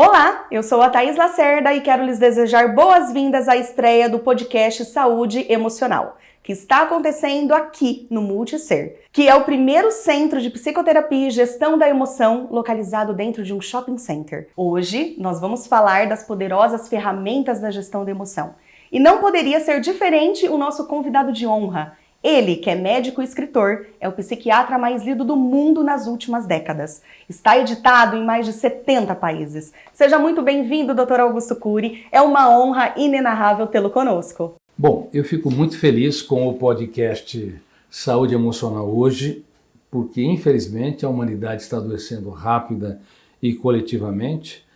Olá, eu sou a Thaís Lacerda e quero lhes desejar boas-vindas à estreia do podcast Saúde Emocional, que está acontecendo aqui no Multiser, que é o primeiro centro de psicoterapia e gestão da emoção localizado dentro de um shopping center. Hoje nós vamos falar das poderosas ferramentas da gestão da emoção. E não poderia ser diferente o nosso convidado de honra. Ele, que é médico e escritor, é o psiquiatra mais lido do mundo nas últimas décadas. Está editado em mais de 70 países. Seja muito bem-vindo, Dr. Augusto Cury. É uma honra inenarrável tê-lo conosco. Bom, eu fico muito feliz com o podcast Saúde Emocional hoje, porque infelizmente a humanidade está adoecendo rápida e coletivamente.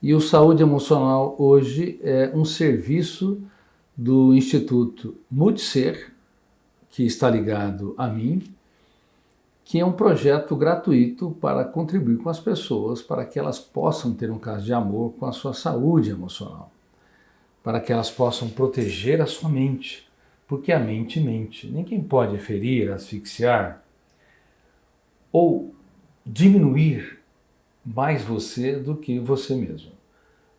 E o Saúde Emocional hoje é um serviço do Instituto Multiser, que está ligado a mim, que é um projeto gratuito para contribuir com as pessoas para que elas possam ter um caso de amor com a sua saúde emocional, para que elas possam proteger a sua mente, porque a mente mente. Ninguém pode ferir, asfixiar ou diminuir mais você do que você mesmo.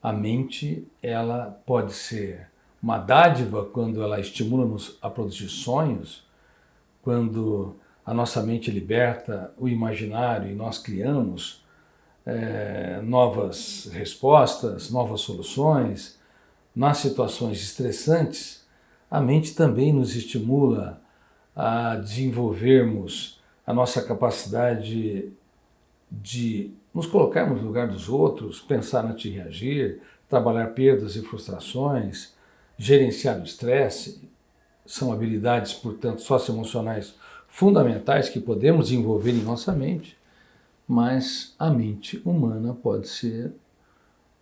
A mente, ela pode ser uma dádiva quando ela estimula-nos a produzir sonhos, quando a nossa mente liberta o imaginário e nós criamos novas respostas, novas soluções. Nas situações estressantes, a mente também nos estimula a desenvolvermos a nossa capacidade de nos colocarmos no lugar dos outros, pensar antes de reagir, trabalhar perdas e frustrações, gerenciar o estresse. São habilidades, portanto, socioemocionais fundamentais que podemos desenvolver em nossa mente, mas a mente humana pode ser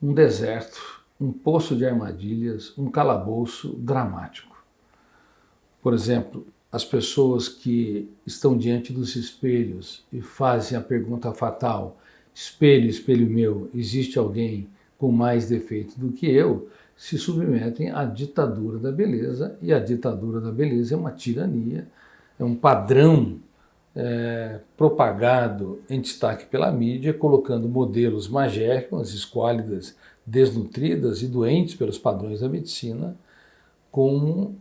um deserto, um poço de armadilhas, um calabouço dramático. Por exemplo, as pessoas que estão diante dos espelhos e fazem a pergunta fatal: espelho, espelho meu, existe alguém com mais defeito do que eu? Se submetem à ditadura da beleza, e a ditadura da beleza é uma tirania, é um padrão propagado em destaque pela mídia, colocando modelos magérrimos, esquálidas, desnutridas e doentes pelos padrões da medicina, como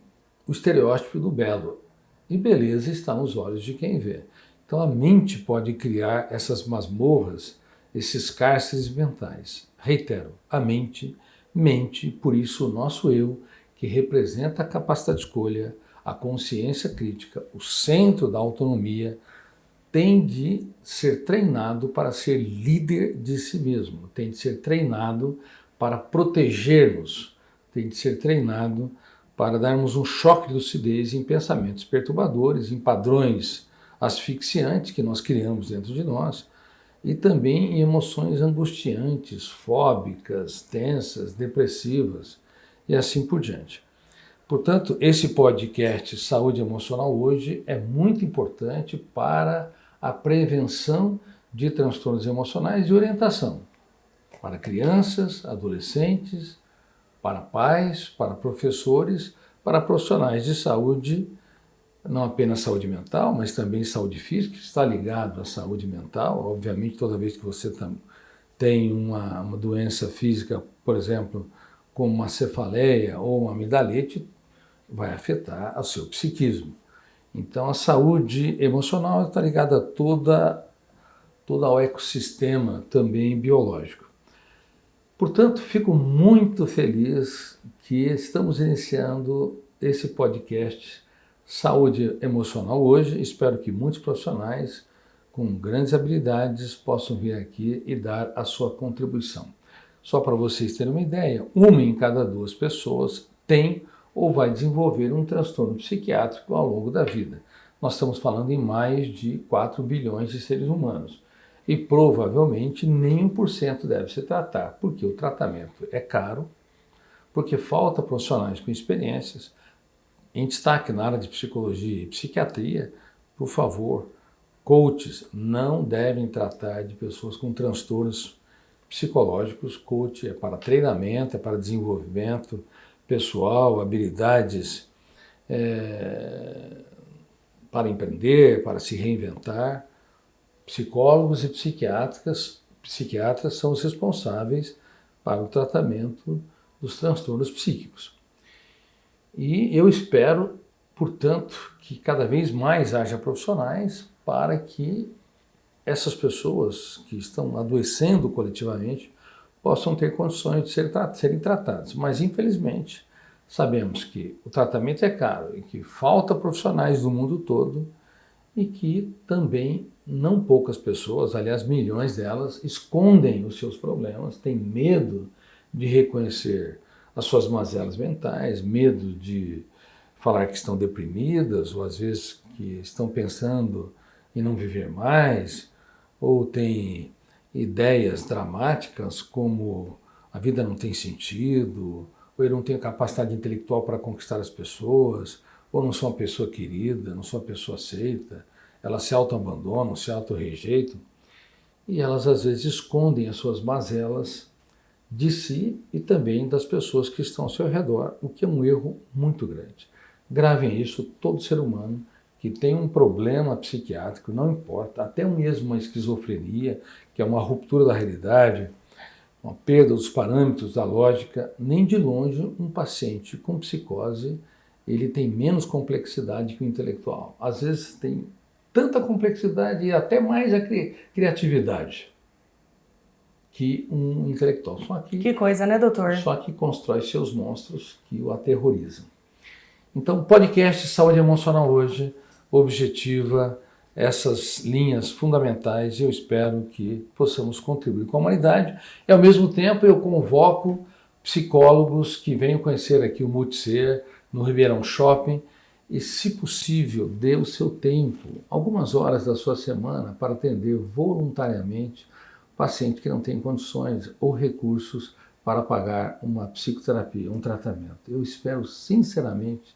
o estereótipo do belo. E beleza está nos olhos de quem vê. Então a mente pode criar essas masmorras, esses cárceres mentais. Reitero, a mente mente, por isso o nosso eu, que representa a capacidade de escolha, a consciência crítica, o centro da autonomia, tem de ser treinado para ser líder de si mesmo, tem de ser treinado para proteger-nos, tem de ser treinado para darmos um choque de lucidez em pensamentos perturbadores, em padrões asfixiantes que nós criamos dentro de nós, e também em emoções angustiantes, fóbicas, tensas, depressivas e assim por diante. Portanto, esse podcast Saúde Emocional hoje é muito importante para a prevenção de transtornos emocionais e orientação para crianças, adolescentes, para pais, para professores, para profissionais de saúde, não apenas saúde mental, mas também saúde física, que está ligado à saúde mental. Obviamente, toda vez que você tem uma doença física, por exemplo, como uma cefaleia ou uma amidalite, vai afetar o seu psiquismo. Então, a saúde emocional está ligada a todo ao ecossistema também biológico. Portanto, fico muito feliz que estamos iniciando esse podcast Saúde Emocional hoje. Espero que muitos profissionais com grandes habilidades possam vir aqui e dar a sua contribuição. Só para vocês terem uma ideia, 1 em cada 2 pessoas tem ou vai desenvolver um transtorno psiquiátrico ao longo da vida. Nós estamos falando em mais de 4 bilhões de seres humanos. E provavelmente nem 1% deve se tratar, porque o tratamento é caro, porque falta profissionais com experiências. Em destaque na área de psicologia e psiquiatria, por favor, coaches não devem tratar de pessoas com transtornos psicológicos. Coach é para treinamento, é para desenvolvimento pessoal, habilidades para empreender, para se reinventar. Psicólogos e psiquiatras são os responsáveis para o tratamento dos transtornos psíquicos. E eu espero, portanto, que cada vez mais haja profissionais para que essas pessoas que estão adoecendo coletivamente possam ter condições de serem tratadas. Mas, infelizmente, sabemos que o tratamento é caro e que falta profissionais do mundo todo e que também não poucas pessoas, aliás, milhões delas, escondem os seus problemas, têm medo de reconhecer as suas mazelas mentais, medo de falar que estão deprimidas ou às vezes que estão pensando em não viver mais, ou têm ideias dramáticas como a vida não tem sentido, ou eu não tenho capacidade intelectual para conquistar as pessoas, ou não sou uma pessoa querida, não sou uma pessoa aceita, elas se autoabandonam, se autorrejeitam, e elas às vezes escondem as suas mazelas de si e também das pessoas que estão ao seu redor, o que é um erro muito grande. Gravem isso, todo ser humano que tem um problema psiquiátrico, não importa, até mesmo uma esquizofrenia, que é uma ruptura da realidade, uma perda dos parâmetros da lógica, nem de longe um paciente com psicose, ele tem menos complexidade que o intelectual. Às vezes tem tanta complexidade e até mais a criatividade que um intelectual. Que coisa, né, doutor? Só que constrói seus monstros que o aterrorizam. Então, o podcast Saúde Emocional hoje objetiva essas linhas fundamentais e eu espero que possamos contribuir com a humanidade. E, ao mesmo tempo, eu convoco psicólogos que venham conhecer aqui o Multiser, no Ribeirão Shopping, e, se possível, dê o seu tempo, algumas horas da sua semana, para atender voluntariamente paciente que não tem condições ou recursos para pagar uma psicoterapia, um tratamento. Eu espero, sinceramente,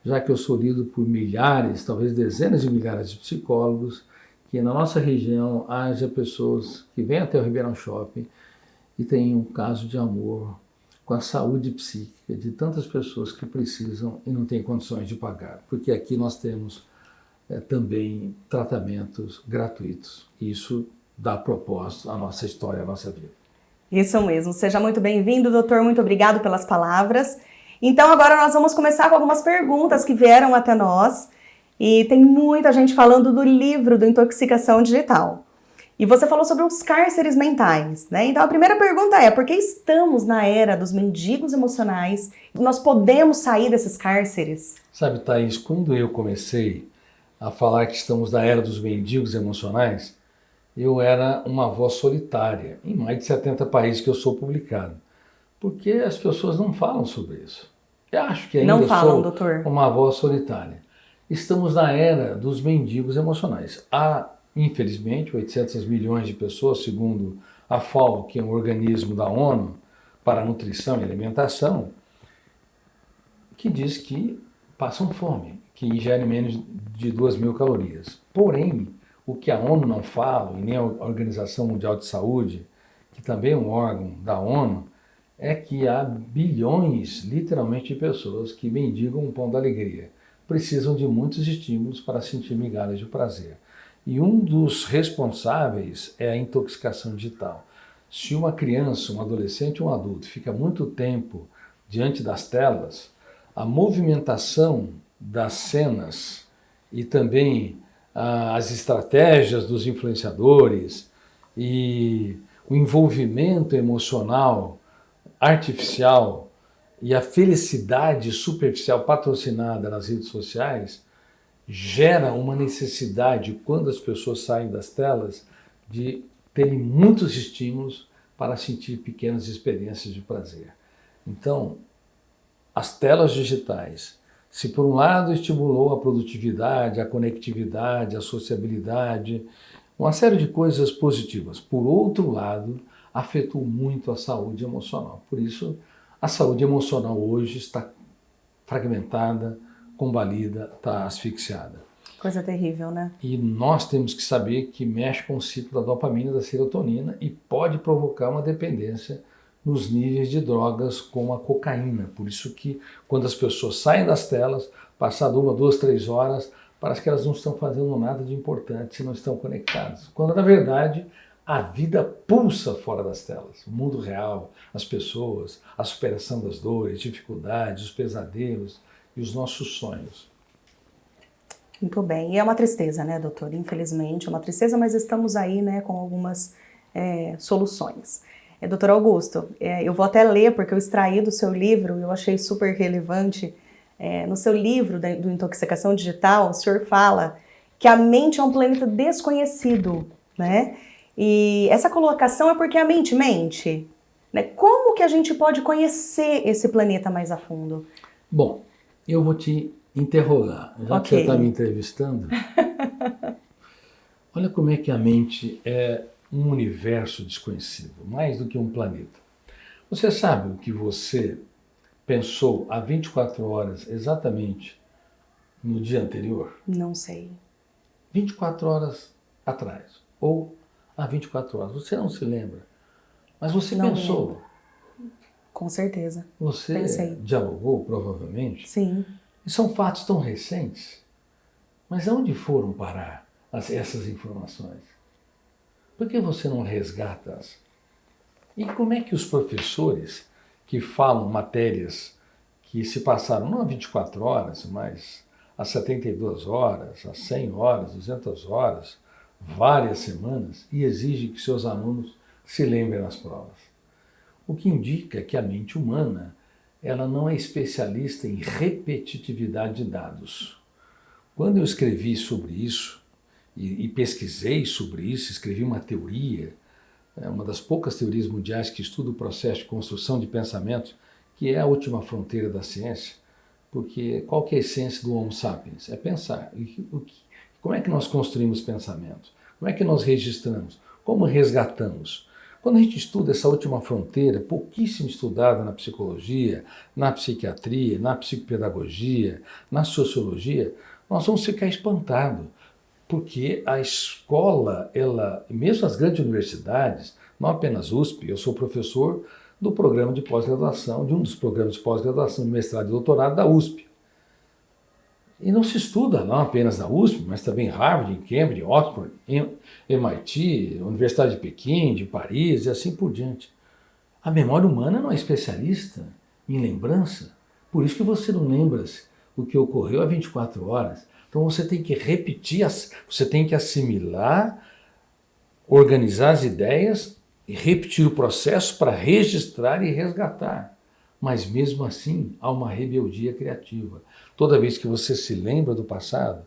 já que eu sou lido por milhares, talvez dezenas de milhares de psicólogos, que na nossa região haja pessoas que vêm até o Ribeirão Shopping e tenham um caso de amor com a saúde psíquica de tantas pessoas que precisam e não têm condições de pagar. Porque aqui nós temos também tratamentos gratuitos. Isso dá propósito à nossa história, à nossa vida. Isso mesmo. Seja muito bem-vindo, doutor. Muito obrigado pelas palavras. Então, agora nós vamos começar com algumas perguntas que vieram até nós. E tem muita gente falando do livro do Intoxicação Digital. E você falou sobre os cárceres mentais, né? Então, a primeira pergunta é, por que estamos na era dos mendigos emocionais? Nós podemos sair desses cárceres? Sabe, Thaís, quando eu comecei a falar que estamos na era dos mendigos emocionais, eu era uma voz solitária em mais de 70 países que eu sou publicado. Porque as pessoas não falam sobre isso. Eu acho que ainda sou doutor. Uma voz solitária. Estamos na era dos mendigos emocionais. Há, infelizmente, 800 milhões de pessoas, segundo a FAO, que é um organismo da ONU para a nutrição e alimentação, que diz que passam fome, que ingerem menos de 2.000 calorias. Porém, o que a ONU não fala, e nem a Organização Mundial de Saúde, que também é um órgão da ONU, é que há bilhões, literalmente, de pessoas que mendigam um pão da alegria. Precisam de muitos estímulos para sentir migalhas de prazer. E um dos responsáveis é a intoxicação digital. Se uma criança, um adolescente ou um adulto fica muito tempo diante das telas, a movimentação das cenas e também as estratégias dos influenciadores e o envolvimento emocional artificial e a felicidade superficial patrocinada nas redes sociais gera uma necessidade, quando as pessoas saem das telas, de terem muitos estímulos para sentir pequenas experiências de prazer. Então, as telas digitais, se por um lado estimulou a produtividade, a conectividade, a sociabilidade, uma série de coisas positivas, por outro lado, afetou muito a saúde emocional. Por isso, a saúde emocional hoje está fragmentada, combalida, está asfixiada. Coisa terrível, né? E nós temos que saber que mexe com o ciclo da dopamina e da serotonina e pode provocar uma dependência nos níveis de drogas como a cocaína. Por isso que quando as pessoas saem das telas, passado 1, 2, 3 horas, parece que elas não estão fazendo nada de importante se não estão conectadas. Quando na verdade A vida pulsa fora das telas. O mundo real, as pessoas, a superação das dores, dificuldades, os pesadelos e os nossos sonhos. Muito bem. E é uma tristeza, né, doutor? Infelizmente, é uma tristeza, mas estamos aí, né, com algumas soluções. Doutor Augusto, eu vou até ler, porque eu extraí do seu livro, eu achei super relevante. No seu livro do Intoxicação Digital, o senhor fala que a mente é um planeta desconhecido, né? E essa colocação é porque a mente mente, né? Como que a gente pode conhecer esse planeta mais a fundo? Bom, eu vou te interrogar, já que você está me entrevistando. Olha como é que a mente é um universo desconhecido, mais do que um planeta. Você sabe o que você pensou há 24 horas exatamente no dia anterior? Não sei. 24 horas atrás, ou há 24 horas. Você não se lembra, mas você Não pensou. lembro. Com certeza. Você Pensei. dialogou, provavelmente. Sim. E são fatos tão recentes. Mas aonde foram parar essas informações? Por que você não resgata-as? E como é que os professores que falam matérias que se passaram não há 24 horas, mas há 72 horas, há 100 horas, 200 horas, várias semanas, e exigem que seus alunos se lembrem nas provas? O que indica que a mente humana ela não é especialista em repetitividade de dados. Quando eu escrevi sobre isso, e pesquisei sobre isso, escrevi uma teoria, uma das poucas teorias mundiais que estuda o processo de construção de pensamento, que é a última fronteira da ciência, porque qual que é a essência do Homo sapiens? É pensar. Como é que nós construímos pensamento? Como é que nós registramos? Como resgatamos? Quando a gente estuda essa última fronteira, pouquíssimo estudada na psicologia, na psiquiatria, na psicopedagogia, na sociologia, nós vamos ficar espantados, porque a escola, mesmo as grandes universidades, não apenas USP, eu sou professor do programa de pós-graduação, de um dos programas de pós-graduação de mestrado e doutorado da USP. E não se estuda não apenas na USP, mas também em Harvard, em Cambridge, em Oxford, em MIT, Universidade de Pequim, de Paris e assim por diante. A memória humana não é especialista em lembrança, por isso que você não lembra o que ocorreu há 24 horas. Então você tem que repetir, você tem que assimilar, organizar as ideias e repetir o processo para registrar e resgatar. Mas mesmo assim há uma rebeldia criativa. Toda vez que você se lembra do passado,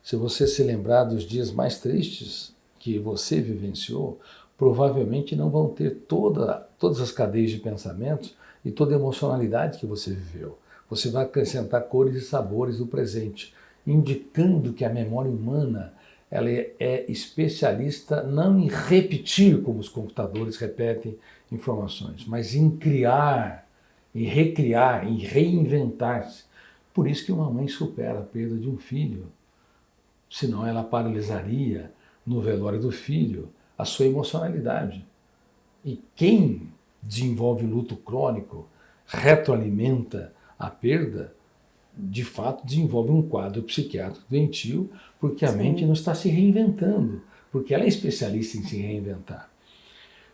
se você se lembrar dos dias mais tristes que você vivenciou, provavelmente não vão ter todas as cadeias de pensamentos e toda a emocionalidade que você viveu. Você vai acrescentar cores e sabores do presente, indicando que a memória humana ela é especialista não em repetir como os computadores repetem informações, mas em criar, em recriar, em reinventar-se. Por isso que uma mãe supera a perda de um filho, senão ela paralisaria no velório do filho a sua emocionalidade. E quem desenvolve luto crônico, retroalimenta a perda, de fato desenvolve um quadro psiquiátrico doentio, porque a mente não está se reinventando, porque ela é especialista em se reinventar.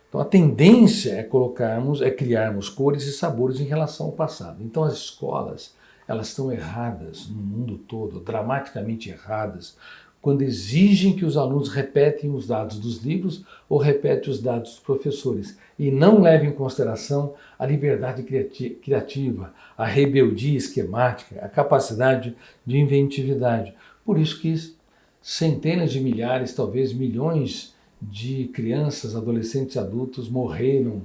Então a tendência é criarmos cores e sabores em relação ao passado. Então as escolas, elas estão erradas no mundo todo, dramaticamente erradas, quando exigem que os alunos repetem os dados dos livros ou repetem os dados dos professores e não levem em consideração a liberdade criativa, a rebeldia esquemática, a capacidade de inventividade. Por isso que centenas de milhares, talvez milhões de crianças, adolescentes e adultos morreram,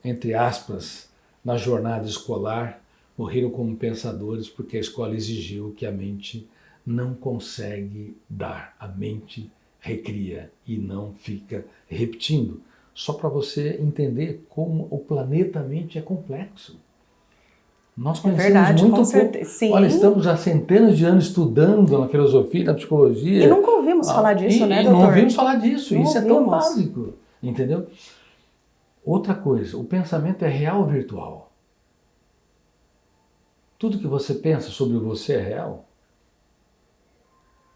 entre aspas, na jornada escolar, morreram como pensadores porque a escola exigiu que a mente não consegue dar, a mente recria e não fica repetindo. Só para você entender como o planeta mente é complexo. Nós conhecemos muito pouco. Sim. Olha, estamos há centenas de anos estudando na filosofia, na psicologia. E nunca ouvimos falar disso, né, doutor? Não ouvimos falar disso. Não Isso ouvimos. É tão básico, entendeu? Outra coisa, o pensamento é real ou virtual? Tudo que você pensa sobre você é real?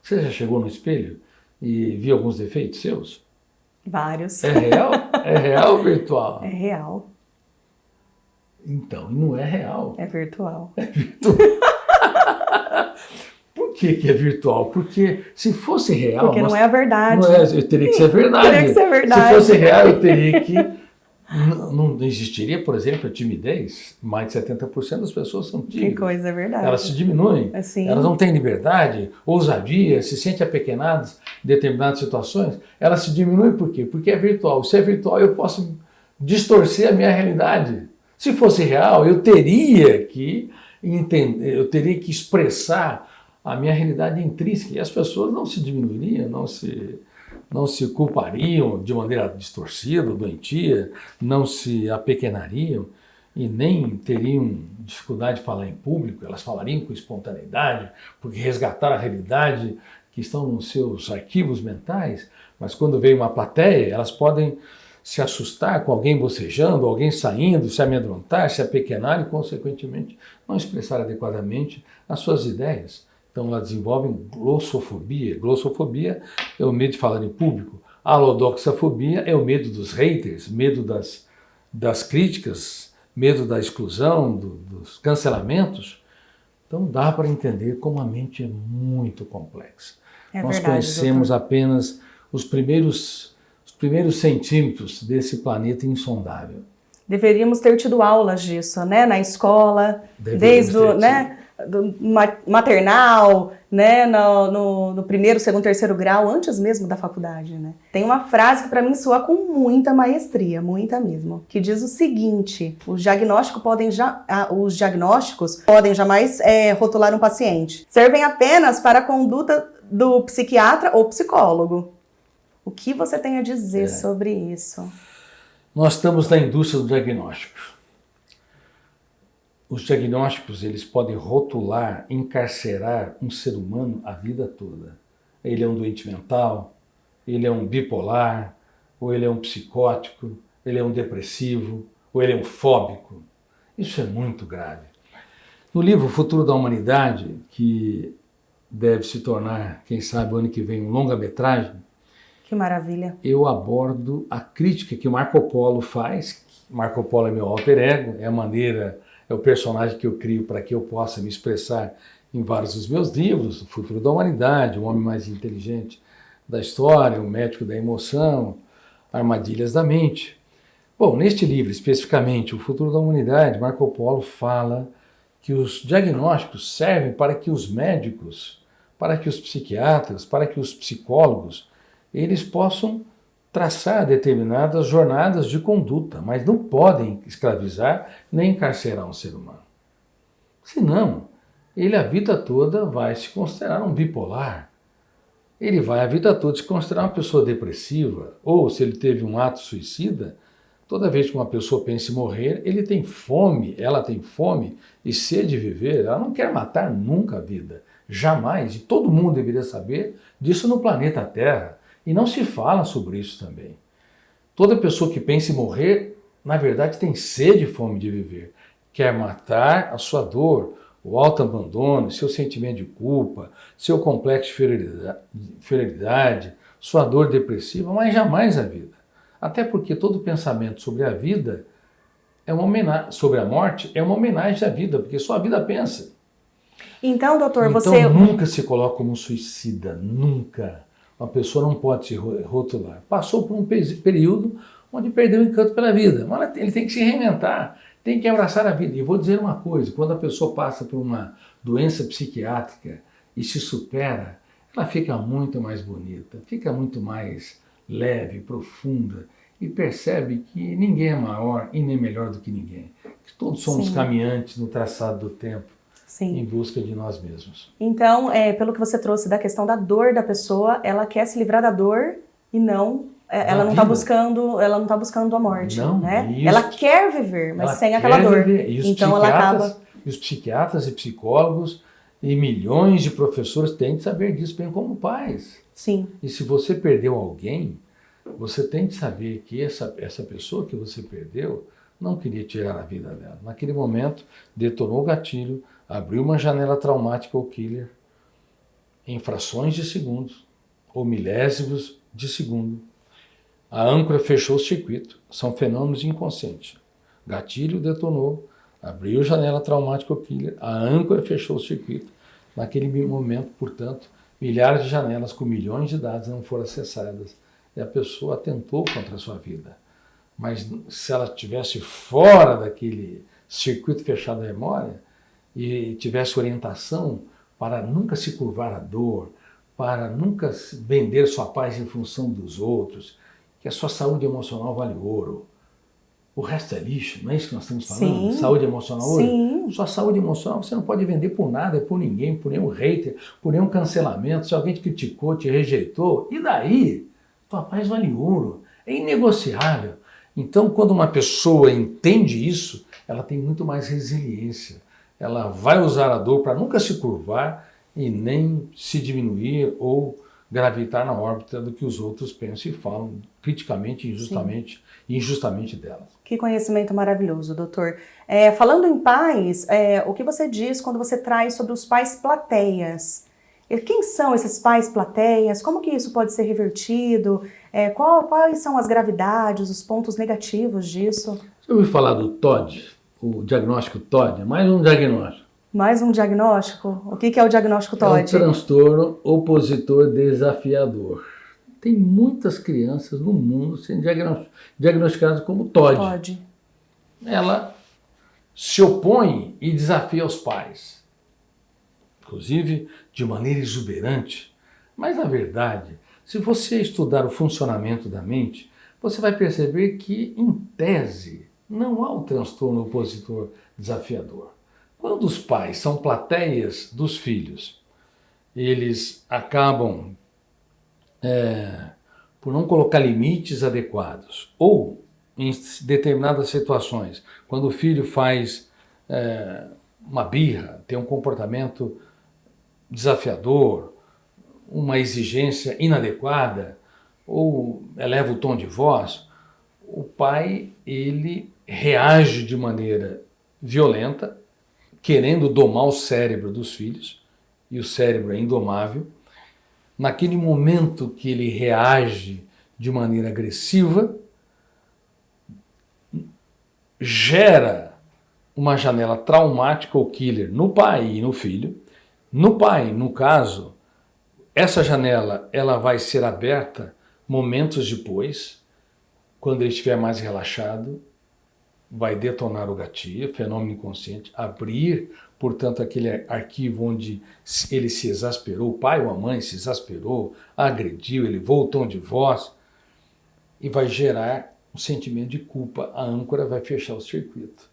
Você já chegou no espelho e viu alguns defeitos seus? Vários. É real? É real ou virtual? É real. Então, não é real. É virtual. É virtual. Por que é virtual? Porque se fosse real... Porque não é a verdade. Não é, eu teria que ser verdade. Teria que ser verdade. Se fosse real, eu teria que... Não existiria, por exemplo, a timidez. Mais de 70% das pessoas são tímidas. Que coisa, é verdade. Elas se diminuem. Assim. Elas não têm liberdade, ousadia, se sentem apequenadas em determinadas situações. Elas se diminuem por quê? Porque é virtual. Se é virtual, eu posso distorcer a minha realidade. Se fosse real, eu teria que entender, eu teria que expressar a minha realidade intrínseca. E as pessoas não se diminuiriam, não se culpariam de maneira distorcida, doentia, não se apequenariam e nem teriam dificuldade de falar em público, elas falariam com espontaneidade, porque resgataram a realidade que estão nos seus arquivos mentais, mas quando vem uma plateia, elas podem se assustar com alguém bocejando, alguém saindo, se amedrontar, se apequenar e, consequentemente, não expressar adequadamente as suas ideias. Então, elas desenvolvem glossofobia. Glossofobia é o medo de falar em público. A alodoxafobia é o medo dos haters, medo das críticas, medo da exclusão, dos cancelamentos. Então, dá para entender como a mente é muito complexa. Nós conhecemos apenas os primeiros centímetros desse planeta insondável. Deveríamos ter tido aulas disso, né, na escola, desde o do maternal, né, no primeiro, segundo, terceiro grau, antes mesmo da faculdade, né. Tem uma frase que para mim soa com muita maestria, muita mesmo, que diz o seguinte: os diagnósticos podem jamais rotular um paciente. Servem apenas para a conduta do psiquiatra ou psicólogo. O que você tem a dizer sobre isso? Nós estamos na indústria do diagnóstico. Os diagnósticos, eles podem rotular, encarcerar um ser humano a vida toda. Ele é um doente mental, ele é um bipolar, ou ele é um psicótico, ele é um depressivo, ou ele é um fóbico. Isso é muito grave. No livro O Futuro da Humanidade, que deve se tornar, quem sabe, o ano que vem, um longa-metragem, que maravilha. Eu abordo a crítica que o Marco Polo faz. Marco Polo é meu alter ego, é o personagem que eu crio para que eu possa me expressar em vários dos meus livros: O Futuro da Humanidade, O Homem Mais Inteligente da História, O Médico da Emoção, Armadilhas da Mente. Bom, neste livro, especificamente, O Futuro da Humanidade, Marco Polo fala que os diagnósticos servem para que os médicos, para que os psiquiatras, para que os psicólogos, eles possam traçar determinadas jornadas de conduta, mas não podem escravizar nem encarcerar um ser humano. Senão, ele a vida toda vai se considerar um bipolar. Ele vai a vida toda se considerar uma pessoa depressiva, ou se ele teve um ato suicida, toda vez que uma pessoa pensa em morrer, ele tem fome, ela tem fome e sede de viver, ela não quer matar nunca a vida, jamais, e todo mundo deveria saber disso no planeta Terra. E não se fala sobre isso também. Toda pessoa que pensa em morrer, na verdade, tem sede e fome de viver. Quer matar a sua dor, o autoabandono, seu sentimento de culpa, seu complexo de inferioridade, sua dor depressiva, mas jamais a vida. Até porque todo pensamento sobre a vida é uma homenagem, sobre a morte é uma homenagem à vida, porque só a vida pensa. Então, doutor, você nunca se coloca como suicida, nunca. Uma pessoa não pode se rotular. Passou por um período onde perdeu o encanto pela vida. Mas ele tem que se reinventar, tem que abraçar a vida. E vou dizer uma coisa: quando a pessoa passa por uma doença psiquiátrica e se supera, ela fica muito mais bonita, fica muito mais leve, profunda e percebe que ninguém é maior e nem melhor do que ninguém. Que todos somos caminhantes no traçado do tempo. Sim. Em busca de nós mesmos. Então, pelo que você trouxe da questão da dor da pessoa, ela quer se livrar da dor e não, ela não está buscando a morte, não, né? Ela quer viver, mas sem aquela dor. Então ela acaba. E os psiquiatras e psicólogos e milhões de professores têm de saber disso, bem como pais. Sim. E se você perdeu alguém, você tem de saber que essa pessoa que você perdeu não queria tirar a vida dela. Naquele momento, detonou o gatilho, abriu uma janela traumática ou killer em frações de segundos ou milésimos de segundo. A âncora fechou o circuito, são fenômenos inconscientes. Gatilho detonou, abriu a janela traumática killer, a âncora fechou o circuito. Naquele momento, portanto, milhares de janelas com milhões de dados não foram acessadas e a pessoa atentou contra a sua vida. Mas se ela estivesse fora daquele circuito fechado da memória e tivesse orientação para nunca se curvar à dor, para nunca vender sua paz em função dos outros, que a sua saúde emocional vale ouro. O resto é lixo, não é isso que nós estamos falando? Sim. Saúde emocional hoje? Sim. Sua saúde emocional você não pode vender por nada, por ninguém, por nenhum hater, por nenhum cancelamento. Se alguém te criticou, te rejeitou, e daí? Tua paz vale ouro, é inegociável. Então, quando uma pessoa entende isso, ela tem muito mais resiliência. Ela vai usar a dor para nunca se curvar e nem se diminuir ou gravitar na órbita do que os outros pensam e falam criticamente, injustamente delas. Que conhecimento maravilhoso, doutor. Falando em pais, o que você diz quando você traz sobre os pais plateias? Quem são esses pais plateias? Como que isso pode ser revertido? Quais são as gravidades, os pontos negativos disso? Você ouviu falar do TOD, o diagnóstico TOD? É mais um diagnóstico. Mais um diagnóstico? O que é o diagnóstico TOD? É o transtorno opositor desafiador. Tem muitas crianças no mundo sendo diagnosticadas como TOD. Ela se opõe e desafia os pais, inclusive de maneira exuberante. Mas, na verdade, se você estudar o funcionamento da mente, você vai perceber que, em tese, não há o transtorno opositor desafiador. Quando os pais são plateias dos filhos, eles acabam por não colocar limites adequados, ou em determinadas situações, quando o filho faz uma birra, tem um comportamento desafiador, uma exigência inadequada, ou eleva o tom de voz, o pai ele reage de maneira violenta, querendo domar o cérebro dos filhos, e o cérebro é indomável. Naquele momento que ele reage de maneira agressiva, gera uma janela traumática ou killer no pai e no filho. No pai, no caso, essa janela ela vai ser aberta momentos depois, quando ele estiver mais relaxado, vai detonar o gatilho, fenômeno inconsciente, abrir, portanto, aquele arquivo onde ele se exasperou, o pai ou a mãe se exasperou, agrediu, elevou o tom de voz, e vai gerar um sentimento de culpa. A âncora vai fechar o circuito.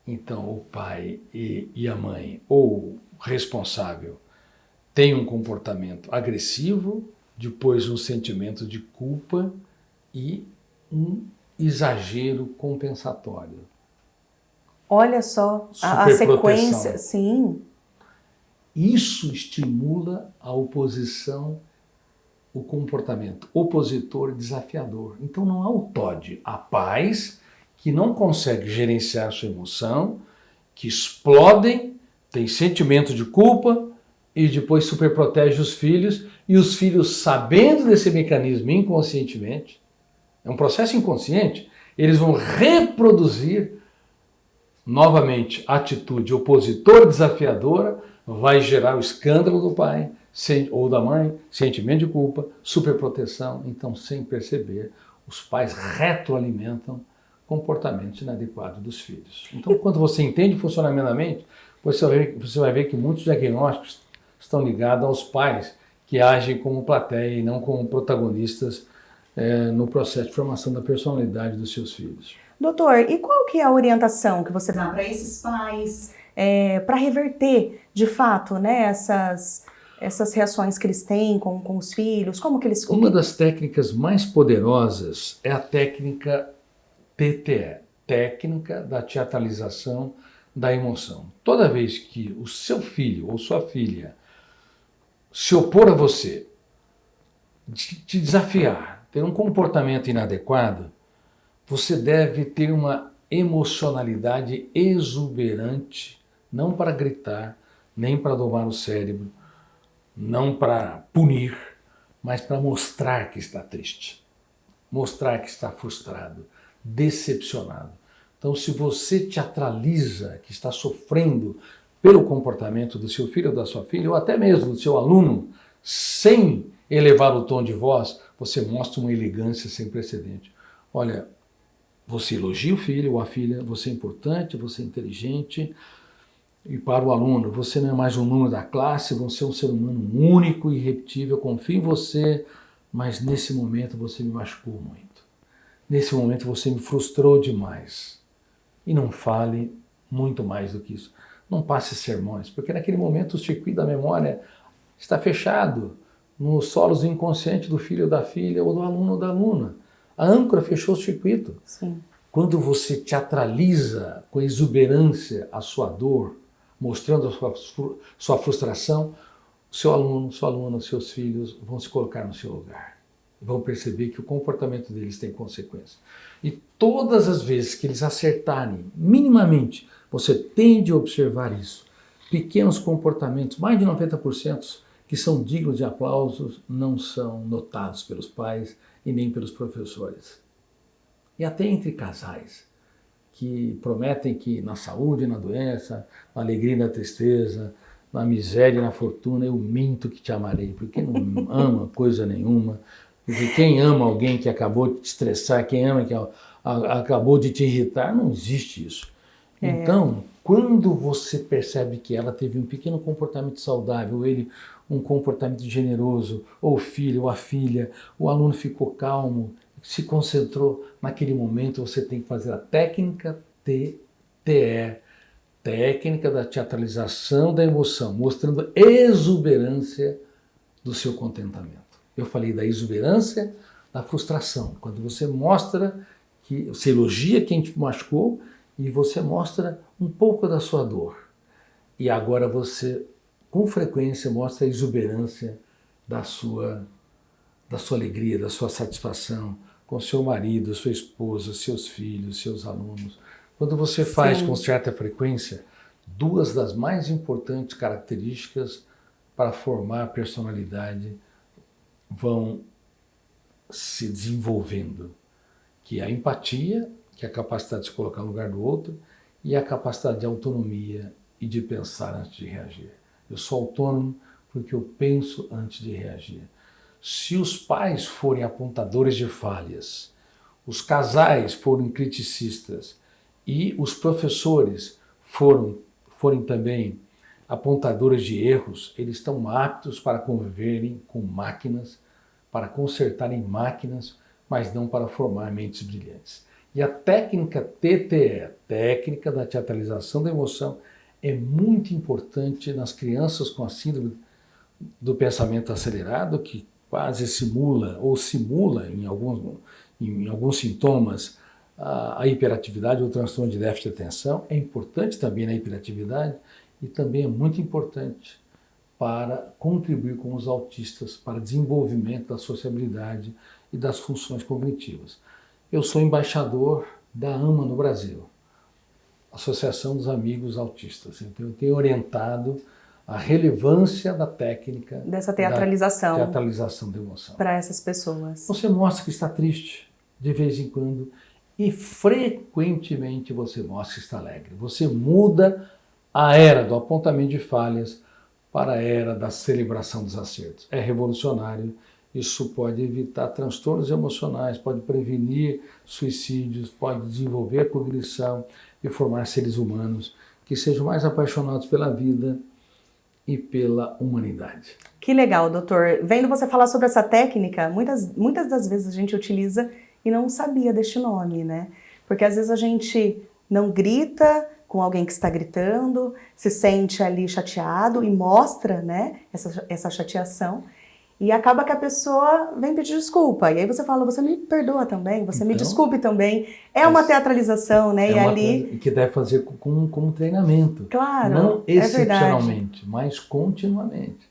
Então, o pai e a mãe, ou o responsável, tem um comportamento agressivo, depois um sentimento de culpa e um exagero compensatório. Olha só, a sequência, sim. Isso estimula a oposição, o comportamento opositor desafiador. Então não há o TOD, há pais que não conseguem gerenciar sua emoção, que explodem, têm sentimento de culpa e depois superprotegem os filhos, e os filhos, sabendo desse mecanismo inconscientemente, é um processo inconsciente, eles vão reproduzir novamente a atitude opositor desafiadora, vai gerar o escândalo do pai ou da mãe, sentimento de culpa, superproteção. Então, sem perceber, os pais retroalimentam comportamentos inadequados dos filhos. Então, quando você entende o funcionamento da mente, você vai ver que muitos diagnósticos estão ligados aos pais que agem como plateia e não como protagonistas no processo de formação da personalidade dos seus filhos. Doutor, e qual que é a orientação que você dá para esses pais para reverter, de fato, né, essas reações que eles têm com os filhos? Como que eles... Uma das técnicas mais poderosas é a técnica TTE, técnica da teatralização da emoção. Toda vez que o seu filho ou sua filha se opor a você, te desafiar, ter um comportamento inadequado, você deve ter uma emocionalidade exuberante, não para gritar, nem para domar o cérebro, não para punir, mas para mostrar que está triste. mostrar que está frustrado, decepcionado. Então, se você teatraliza que está sofrendo pelo comportamento do seu filho ou da sua filha, ou até mesmo do seu aluno, sem elevar o tom de voz, você mostra uma elegância sem precedente. Olha, você elogia o filho ou a filha, você é importante, você é inteligente, e para o aluno, você não é mais um número da classe, você é um ser humano único e irrepetível, confio em você, mas nesse momento você me machucou muito. Nesse momento você me frustrou demais. E não fale muito mais do que isso. Não passe sermões, porque naquele momento o circuito da memória está fechado nos solos inconscientes do filho ou da filha, ou do aluno ou da aluna. A âncora fechou o circuito. Sim. Quando você teatraliza com exuberância a sua dor, mostrando a sua frustração, seu aluno, sua aluna, seus filhos vão se colocar no seu lugar. Vão perceber que o comportamento deles tem consequência. E todas as vezes que eles acertarem minimamente, você tem de observar isso. Pequenos comportamentos, mais de 90%, que são dignos de aplausos, não são notados pelos pais e nem pelos professores. E até entre casais, que prometem que na saúde e na doença, na alegria e na tristeza, na miséria e na fortuna, eu minto que te amarei, porque não ama coisa nenhuma. Porque quem ama alguém que acabou de te estressar, quem ama que acabou de te irritar, não existe isso. Então, quando você percebe que ela teve um pequeno comportamento saudável, ou ele um comportamento generoso, ou o filho, ou a filha, o aluno ficou calmo, se concentrou, naquele momento você tem que fazer a técnica TTE, técnica da teatralização da emoção, mostrando a exuberância do seu contentamento. Eu falei da exuberância, da frustração, quando você mostra que você elogia quem te machucou e você mostra um pouco da sua dor. E agora você, com frequência, mostra a exuberância da sua alegria, da sua satisfação com seu marido, sua esposa, seus filhos, seus alunos. Quando você faz com certa frequência, duas das mais importantes características para formar a personalidade vão se desenvolvendo, que é a empatia, que é a capacidade de se colocar no lugar do outro, e a capacidade de autonomia e de pensar antes de reagir. Eu sou autônomo porque eu penso antes de reagir. Se os pais forem apontadores de falhas, os casais forem criticistas e os professores forem também apontadores de erros, eles estão aptos para conviverem com máquinas, para consertarem máquinas, mas não para formar mentes brilhantes. E a técnica TTE, técnica da teatralização da emoção, é muito importante nas crianças com a síndrome do pensamento acelerado, que quase simula em alguns sintomas a hiperatividade ou o transtorno de déficit de atenção. É importante também na hiperatividade e também é muito importante para contribuir com os autistas para desenvolvimento da sociabilidade e das funções cognitivas. Eu sou embaixador da AMA no Brasil, Associação dos Amigos Autistas. Então eu tenho orientado a relevância da técnica dessa teatralização da emoção para essas pessoas. Você mostra que está triste de vez em quando e frequentemente você mostra que está alegre. Você muda a era do apontamento de falhas para a era da celebração dos acertos. É revolucionário. Isso pode evitar transtornos emocionais, pode prevenir suicídios, pode desenvolver a cognição e formar seres humanos que sejam mais apaixonados pela vida e pela humanidade. Que legal, doutor. Vendo você falar sobre essa técnica, muitas das vezes a gente utiliza e não sabia deste nome, né? Porque às vezes a gente não grita com alguém que está gritando, se sente ali chateado e mostra, né, essa chateação. E acaba que a pessoa vem pedir desculpa. E aí você fala, você me perdoa também, você me desculpe também. É uma teatralização, né? É ali que deve fazer como treinamento. Claro, não excepcionalmente, mas continuamente.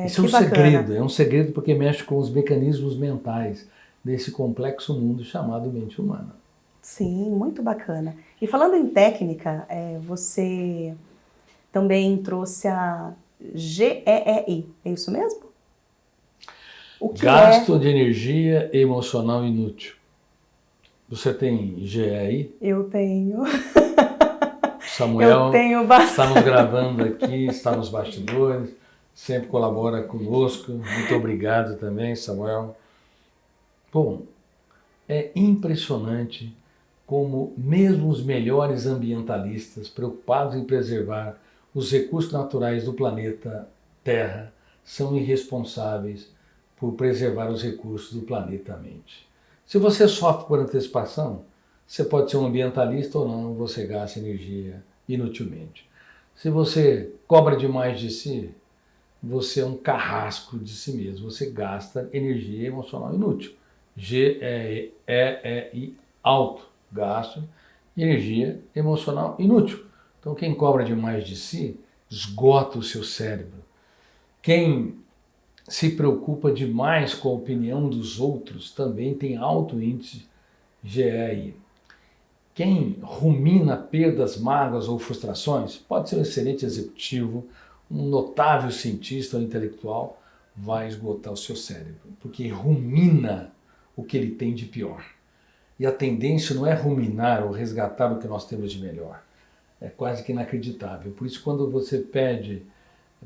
Isso é um segredo. É um segredo porque mexe com os mecanismos mentais desse complexo mundo chamado mente humana. Sim, muito bacana. E falando em técnica, você também trouxe a GEEI, é isso mesmo? O que Gasto de energia emocional inútil. Você tem GE aí? Eu tenho. Samuel Eu tenho bastante. está nos gravando aqui, está nos bastidores, sempre colabora conosco. Muito obrigado também, Samuel. Bom, é impressionante como mesmo os melhores ambientalistas, preocupados em preservar os recursos naturais do planeta Terra, são irresponsáveis por preservar os recursos do planeta Mente. Se você sofre por antecipação, você pode ser um ambientalista ou não, você gasta energia inutilmente. Se você cobra demais de si, você é um carrasco de si mesmo, você gasta energia emocional inútil. GEI alto, gasto de energia emocional inútil. Então quem cobra demais de si, esgota o seu cérebro. Quem se preocupa demais com a opinião dos outros também tem alto índice GEI. Quem rumina perdas, mágoas ou frustrações pode ser um excelente executivo, um notável cientista ou intelectual, vai esgotar o seu cérebro, porque rumina o que ele tem de pior. E a tendência não é ruminar ou resgatar o que nós temos de melhor. É quase que inacreditável. Por isso, quando você pede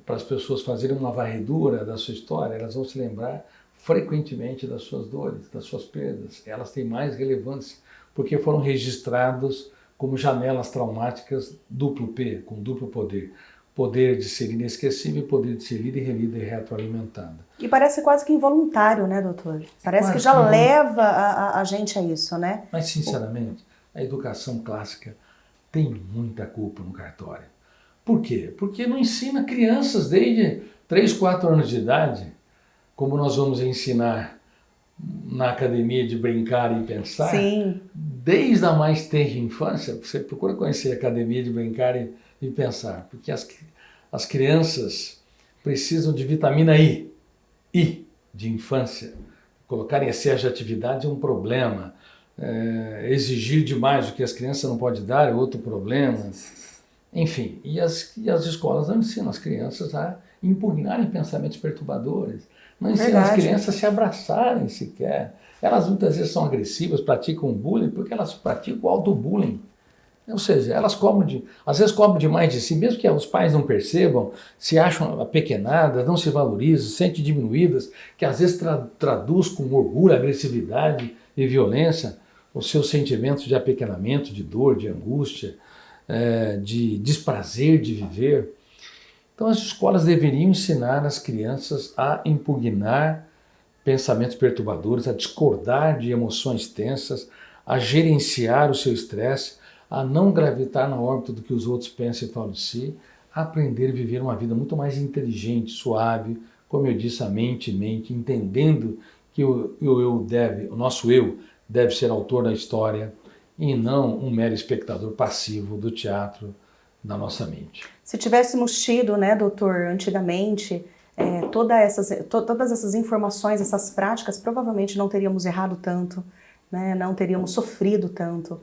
para as pessoas fazerem uma varredura da sua história, elas vão se lembrar frequentemente das suas dores, das suas perdas. Elas têm mais relevância, porque foram registrados como janelas traumáticas duplo P, com duplo poder. Poder de ser inesquecível e poder de ser lida e relida e retroalimentada. E parece quase que involuntário, né, doutor? Parece que já leva a gente a isso, né? Mas, sinceramente, a educação clássica tem muita culpa no cartório. Por quê? Porque não ensina crianças desde 3, 4 anos de idade, como nós vamos ensinar na academia de brincar e pensar. Sim. Desde a mais tenra infância, você procura conhecer a academia de brincar e pensar, porque as crianças precisam de vitamina I de infância. Colocar em excesso de atividade é um problema. Exigir demais o que as crianças não podem dar é outro problema. Enfim, e as escolas não ensinam as crianças a impugnarem pensamentos perturbadores, não ensinam as crianças a se abraçarem sequer. Elas muitas vezes são agressivas, praticam bullying, porque elas praticam auto-bullying. Ou seja, elas às vezes cobram demais de si, mesmo que os pais não percebam, se acham apequenadas, não se valorizam, se sentem diminuídas, que às vezes traduz com orgulho, agressividade e violência os seus sentimentos de apequenamento, de dor, de angústia, de desprazer de viver. Então as escolas deveriam ensinar as crianças a impugnar pensamentos perturbadores, a discordar de emoções tensas, a gerenciar o seu estresse, a não gravitar na órbita do que os outros pensam e falam de si, a aprender a viver uma vida muito mais inteligente, suave, como eu disse, a mente, entendendo que o nosso eu deve ser autor da história e não um mero espectador passivo do teatro da nossa mente. Se tivéssemos tido, né, doutor, antigamente, todas essas informações, essas práticas, provavelmente não teríamos errado tanto, né, não teríamos sofrido tanto.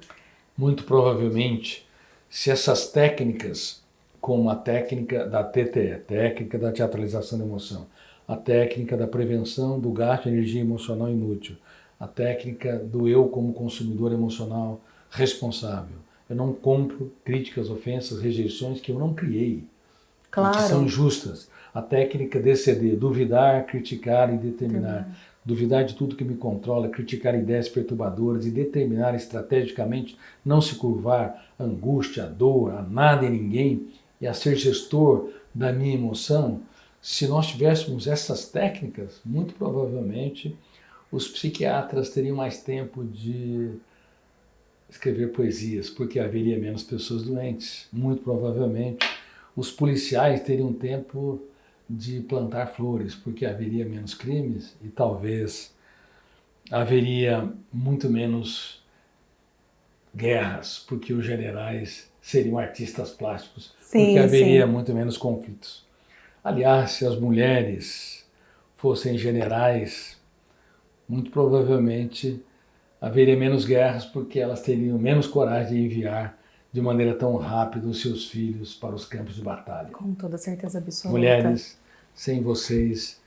Muito provavelmente, se essas técnicas, como a técnica da TTE, técnica da teatralização da emoção, a técnica da prevenção do gasto de energia emocional inútil, a técnica do eu como consumidor emocional responsável. Eu não compro críticas, ofensas, rejeições que eu não criei, claro, e que são injustas. A técnica DCD, duvidar, criticar e determinar. Duvidar de tudo que me controla, criticar ideias perturbadoras e determinar estrategicamente não se curvar à angústia, à dor, a nada e ninguém e a ser gestor da minha emoção. Se nós tivéssemos essas técnicas, muito provavelmente os psiquiatras teriam mais tempo de escrever poesias, porque haveria menos pessoas doentes. Muito provavelmente os policiais teriam tempo de plantar flores, porque haveria menos crimes e talvez haveria muito menos guerras, porque os generais seriam artistas plásticos, porque haveria muito menos conflitos. Aliás, se as mulheres fossem generais, muito provavelmente haveria menos guerras, porque elas teriam menos coragem de enviar de maneira tão rápida os seus filhos para os campos de batalha. Com toda certeza absoluta. Mulheres, sem vocês,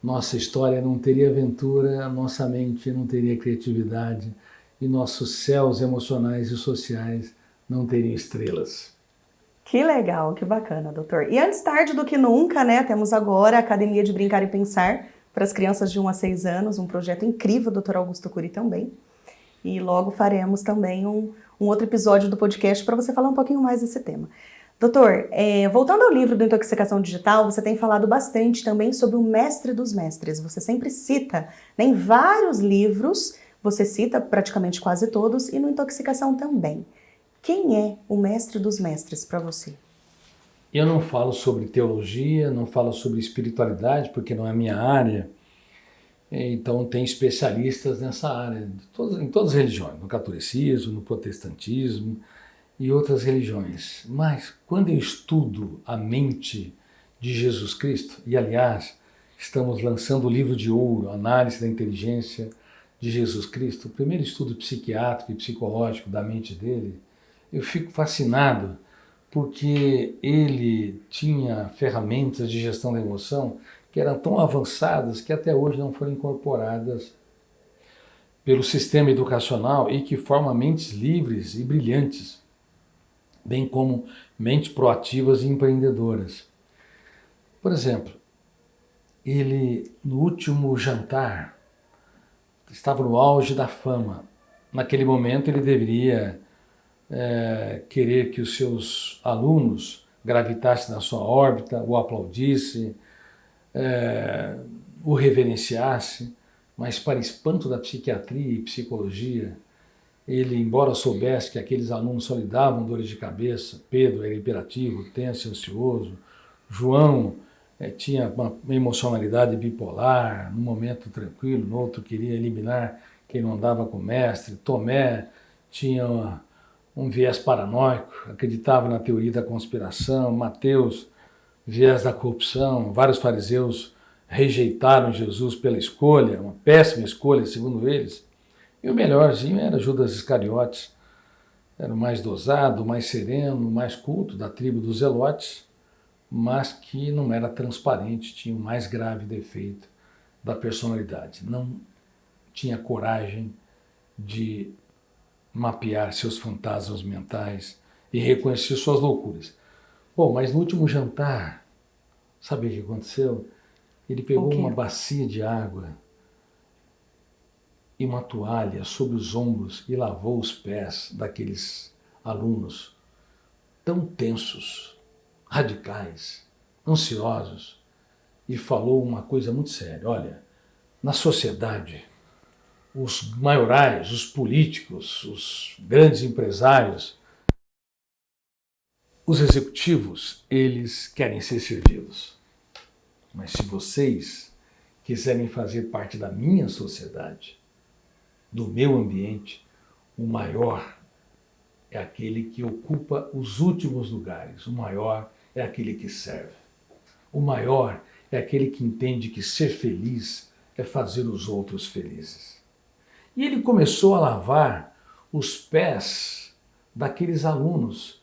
nossa história não teria aventura, nossa mente não teria criatividade e nossos céus emocionais e sociais não teriam estrelas. Que legal, que bacana, doutor. E antes tarde do que nunca, né, temos agora a Academia de Brincar e Pensar para as crianças de 1 a 6 anos, um projeto incrível, doutor Augusto Curi também. E logo faremos também um outro episódio do podcast para você falar um pouquinho mais desse tema. Doutor, voltando ao livro do Intoxicação Digital, você tem falado bastante também sobre o mestre dos mestres. Você sempre cita, né, em vários livros, você cita praticamente quase todos, e no Intoxicação também. Quem é o mestre dos mestres para você? Eu não falo sobre teologia, não falo sobre espiritualidade, porque não é a minha área. Então tem especialistas nessa área, em todas as religiões, no catolicismo, no protestantismo e outras religiões. Mas quando eu estudo a mente de Jesus Cristo, e aliás, estamos lançando o livro de ouro, Análise da Inteligência de Jesus Cristo, o primeiro estudo psiquiátrico e psicológico da mente dele, eu fico fascinado porque ele tinha ferramentas de gestão da emoção que eram tão avançadas que até hoje não foram incorporadas pelo sistema educacional e que formam mentes livres e brilhantes, bem como mentes proativas e empreendedoras. Por exemplo, ele, no último jantar, estava no auge da fama. Naquele momento ele deveria querer que os seus alunos gravitassem na sua órbita, o aplaudissem, o reverenciasse, mas para espanto da psiquiatria e psicologia, ele, embora soubesse que aqueles alunos só lhe davam dores de cabeça, Pedro era hiperativo, tenso e ansioso, João tinha uma emocionalidade bipolar, num momento tranquilo, no outro queria eliminar quem não andava com o mestre, Tomé tinha um viés paranoico, acreditava na teoria da conspiração, Mateus, viés da corrupção, vários fariseus rejeitaram Jesus pela escolha, uma péssima escolha, segundo eles, e o melhorzinho era Judas Iscariotes, era o mais dosado, o mais sereno, o mais culto da tribo dos Zelotes, mas que não era transparente, tinha o mais grave defeito da personalidade, não tinha coragem de mapear seus fantasmas mentais e reconhecer suas loucuras. Bom, mas no último jantar, sabe o que aconteceu? Ele pegou uma bacia de água e uma toalha sobre os ombros e lavou os pés daqueles alunos tão tensos, radicais, ansiosos, e falou uma coisa muito séria. Olha, na sociedade, os maiorais, os políticos, os grandes empresários, os executivos, eles querem ser servidos. Mas se vocês quiserem fazer parte da minha sociedade, do meu ambiente, o maior é aquele que ocupa os últimos lugares, o maior é aquele que serve. O maior é aquele que entende que ser feliz é fazer os outros felizes. E ele começou a lavar os pés daqueles alunos.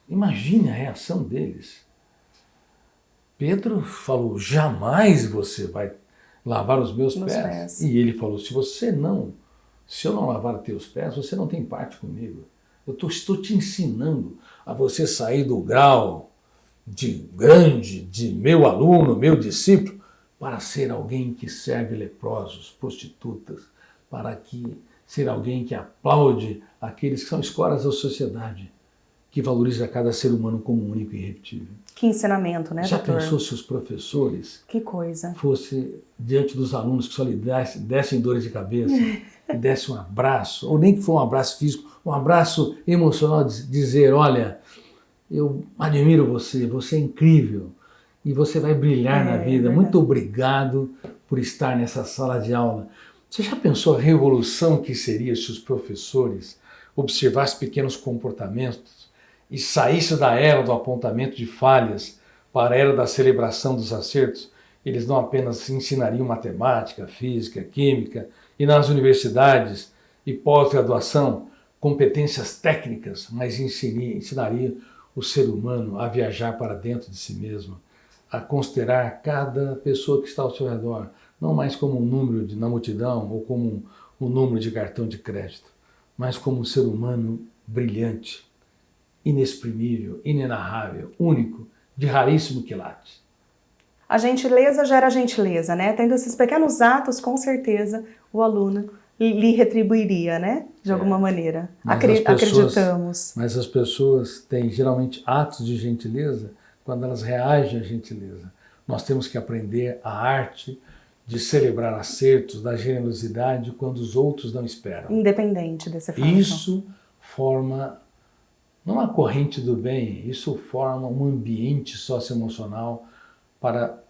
Imagine a reação deles. Pedro falou, jamais você vai lavar os meus pés. E ele falou, se eu não lavar teus pés, você não tem parte comigo. Eu estou te ensinando a você sair do grau de meu aluno, meu discípulo, para ser alguém que serve leprosos, prostitutas, para ser alguém que aplaude aqueles que são escolas da sociedade, que valoriza cada ser humano como único e irrepetível. Que ensinamento, né, Já doutor? pensou se os professores fosse diante dos alunos que só lhe dessem dores de cabeça e dessem um abraço, ou nem que for um abraço físico, um abraço emocional, dizer, olha, eu admiro você, você é incrível e você vai brilhar na vida. Muito obrigado por estar nessa sala de aula. Você já pensou a revolução que seria se os professores observassem pequenos comportamentos e saíssem da era do apontamento de falhas para a era da celebração dos acertos? Eles não apenas ensinariam matemática, física, química e nas universidades e pós-graduação competências técnicas, mas ensinariam o ser humano a viajar para dentro de si mesmo, a considerar cada pessoa que está ao seu redor, não mais como um número na multidão ou como um número de cartão de crédito, mas como um ser humano brilhante, inexprimível, inenarrável, único, de raríssimo quilate. A gentileza gera gentileza, né? Tendo esses pequenos atos, com certeza, o aluno lhe retribuiria, né? De alguma maneira. Acreditamos. Mas as pessoas têm geralmente atos de gentileza quando elas reagem à gentileza. Nós temos que aprender a arte de celebrar acertos, da generosidade quando os outros não esperam. Independente desse fato. Isso forma, não a corrente do bem, isso forma um ambiente socioemocional para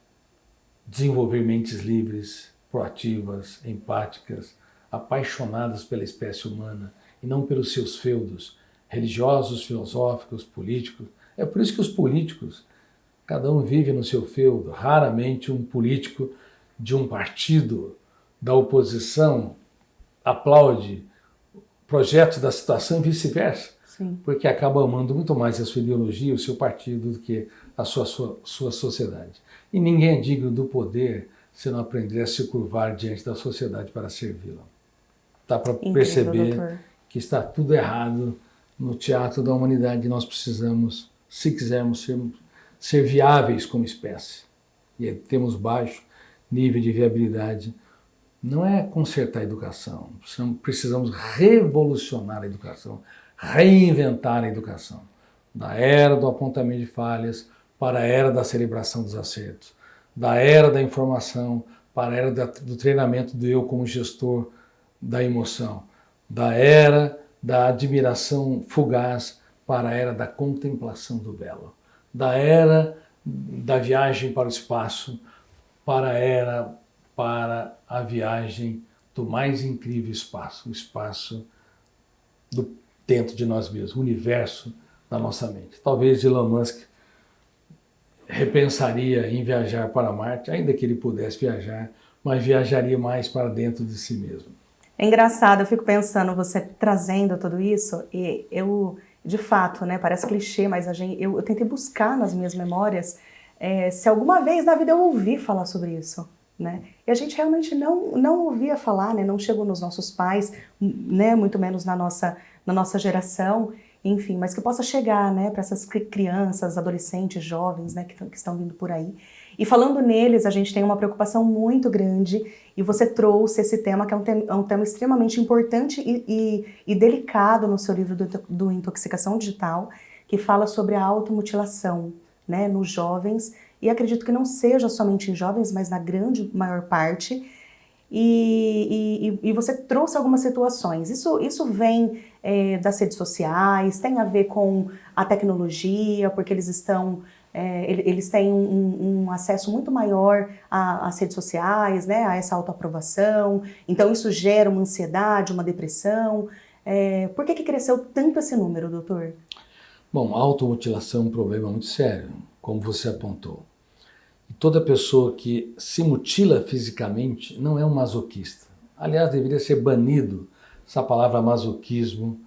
desenvolver mentes livres, proativas, empáticas, apaixonadas pela espécie humana e não pelos seus feudos religiosos, filosóficos, políticos. É por isso que os políticos, cada um vive no seu feudo. Raramente um político de um partido da oposição aplaude projetos da situação e vice-versa, porque acaba amando muito mais a sua ideologia, o seu partido, do que a sua sociedade. E ninguém é digno do poder se não aprender a se curvar diante da sociedade para servi-la. Dá para perceber, doutor, que está tudo errado no teatro da humanidade. Nós precisamos, se quisermos ser viáveis como espécie, e temos baixo nível de viabilidade, não é consertar a educação, precisamos revolucionar a educação, reinventar a educação, da era do apontamento de falhas para a era da celebração dos acertos, da era da informação para a era do treinamento do eu como gestor da emoção, da era da admiração fugaz para a era da contemplação do belo, da era da viagem para o espaço para a viagem do mais incrível espaço, o espaço dentro de nós mesmos, o universo da nossa mente. Talvez Elon Musk repensaria em viajar para Marte, ainda que ele pudesse viajar, mas viajaria mais para dentro de si mesmo. É engraçado, eu fico pensando, você trazendo tudo isso, e eu, de fato, né, parece clichê, mas eu tentei buscar nas minhas memórias se alguma vez na vida eu ouvi falar sobre isso, né? E a gente realmente não ouvia falar, né? Não chegou nos nossos pais, né? Muito menos na nossa geração, enfim, mas que possa chegar, né, para essas crianças, adolescentes, jovens, né, que estão vindo por aí. E falando neles, a gente tem uma preocupação muito grande, e você trouxe esse tema, que é um tema extremamente importante e delicado no seu livro do Intoxicação Digital, que fala sobre a automutilação, né, nos jovens, e acredito que não seja somente em jovens, mas na grande maior parte. E você trouxe algumas situações. Isso vem das redes sociais, tem a ver com a tecnologia, porque eles têm um acesso muito maior às redes sociais, né, a essa autoaprovação. Então isso gera uma ansiedade, uma depressão. Por que cresceu tanto esse número, doutor? Bom, a automutilação é um problema muito sério, como você apontou. E toda pessoa que se mutila fisicamente não é um masoquista. Aliás, deveria ser banido essa palavra masoquismo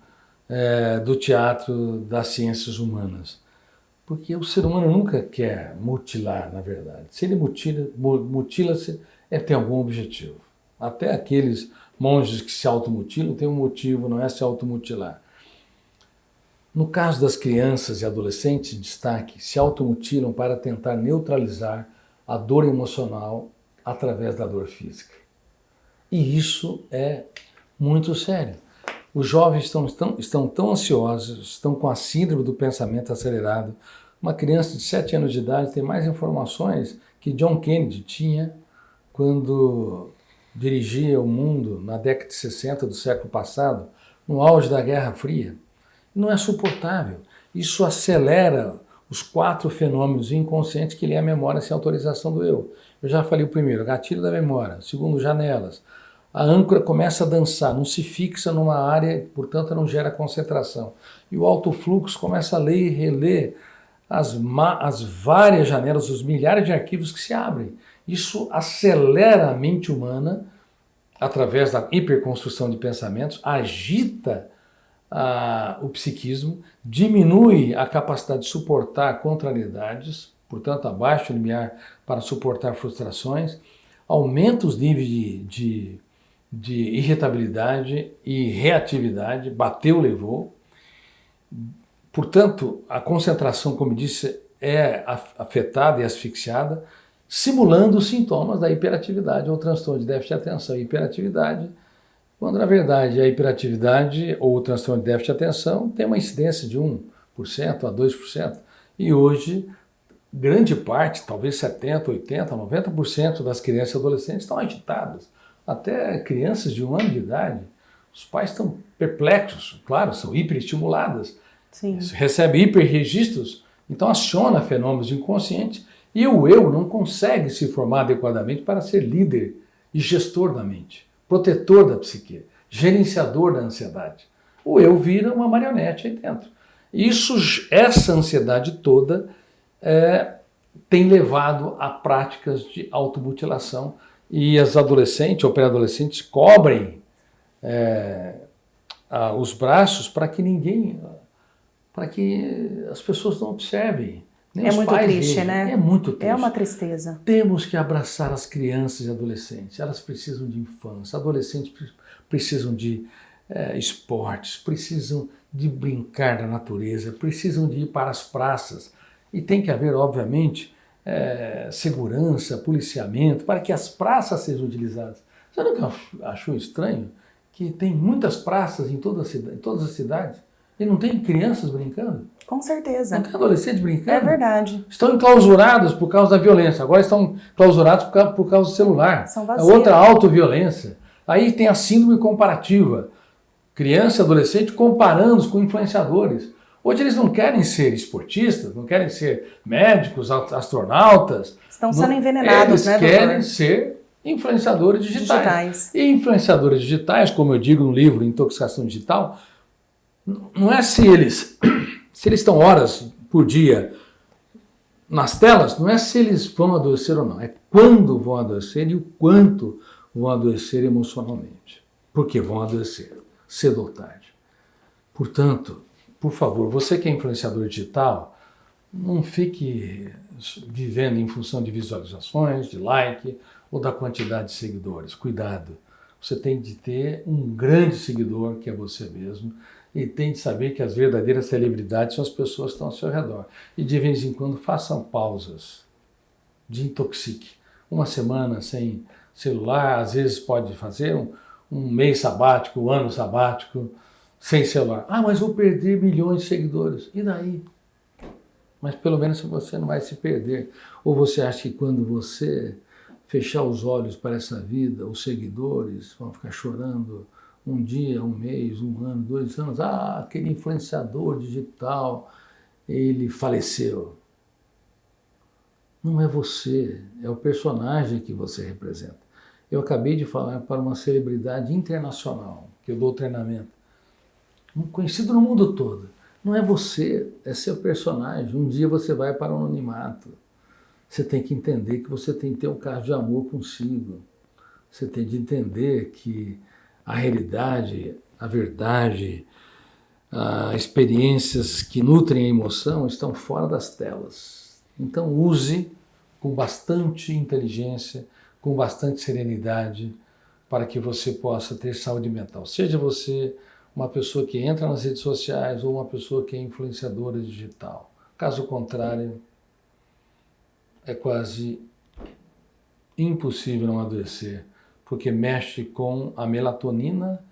do teatro das ciências humanas. Porque o ser humano nunca quer mutilar, na verdade. Se ele mutila-se, tem algum objetivo. Até aqueles monges que se automutilam têm um motivo, não é se automutilar. No caso das crianças e adolescentes, destaque, se automutilam para tentar neutralizar a dor emocional através da dor física. E isso é muito sério. Os jovens estão tão ansiosos, estão com a síndrome do pensamento acelerado. Uma criança de 7 anos de idade tem mais informações que John Kennedy tinha quando dirigia o mundo na década de 60 do século passado, no auge da Guerra Fria. Não é suportável. Isso acelera os 4 fenômenos inconscientes que é a memória sem autorização do eu. Eu já falei o primeiro, gatilho da memória. Segundo, janelas. A âncora começa a dançar, não se fixa numa área, portanto não gera concentração. E o alto fluxo começa a ler e reler as várias janelas, os milhares de arquivos que se abrem. Isso acelera a mente humana através da hiperconstrução de pensamentos, agita o psiquismo, diminui a capacidade de suportar contrariedades, portanto abaixo do limiar para suportar frustrações, aumenta os níveis de irritabilidade e reatividade, bateu, levou. Portanto, a concentração, como disse, é afetada e asfixiada, simulando os sintomas da hiperatividade ou transtorno de déficit de atenção e hiperatividade, quando na verdade a hiperatividade ou o transtorno de déficit de atenção tem uma incidência de 1% a 2%. E hoje, grande parte, talvez 70%, 80%, 90% das crianças e adolescentes estão agitadas. Até crianças de 1 ano de idade, os pais estão perplexos, claro, são hiperestimuladas, recebem hiperregistros, então aciona fenômenos inconscientes e o eu não consegue se formar adequadamente para ser líder e gestor da mente, protetor da psique, gerenciador da ansiedade. O eu vira uma marionete aí dentro. Essa ansiedade toda tem levado a práticas de automutilação e as adolescentes ou pré-adolescentes cobrem os braços para que as pessoas não observem. É muito triste, né? É muito triste. É uma tristeza. Temos que abraçar as crianças e adolescentes. Elas precisam de infância. Adolescentes precisam de esportes, precisam de brincar na natureza, precisam de ir para as praças. E tem que haver, obviamente, segurança, policiamento, para que as praças sejam utilizadas. Você nunca achou estranho que tem muitas praças em todas as cidades e não tem crianças brincando? Com certeza. Não tem adolescentes brincando? É verdade. Estão enclausurados por causa da violência, agora estão clausurados por causa do celular. São vazios. Outra autoviolência. Aí tem a síndrome comparativa. Criança e adolescente comparando-os com influenciadores. Hoje eles não querem ser esportistas, não querem ser médicos, astronautas. Estão sendo envenenados, né, doutor? Eles querem ser influenciadores digitais. E influenciadores digitais, como eu digo no livro Intoxicação Digital, não é se eles estão horas por dia nas telas, não é se eles vão adoecer ou não, é quando vão adoecer e o quanto vão adoecer emocionalmente. Porque vão adoecer, cedo ou tarde. Portanto, por favor, você que é influenciador digital, não fique vivendo em função de visualizações, de like ou da quantidade de seguidores. Cuidado, você tem de ter um grande seguidor, que é você mesmo, e tem de saber que as verdadeiras celebridades são as pessoas que estão ao seu redor. E de vez em quando façam pausas, desintoxique. Uma semana sem celular, às vezes pode fazer um mês sabático, um ano sabático, sem celular. Ah, mas vou perder milhões de seguidores. E daí? Mas pelo menos você não vai se perder. Ou você acha que quando você fechar os olhos para essa vida, os seguidores vão ficar chorando um dia, um mês, um ano, 2 anos. Ah, aquele influenciador digital, ele faleceu. Não é você, é o personagem que você representa. Eu acabei de falar para uma celebridade internacional, que eu dou treinamento, conhecido no mundo todo. Não é você, é seu personagem. Um dia você vai para o anonimato. Você tem que entender que você tem que ter um caso de amor consigo. Você tem de entender que a realidade, a verdade, as experiências que nutrem a emoção estão fora das telas. Então use com bastante inteligência, com bastante serenidade, para que você possa ter saúde mental. Seja você uma pessoa que entra nas redes sociais ou uma pessoa que é influenciadora digital. Caso contrário, é quase impossível não adoecer, porque mexe com a melatonina,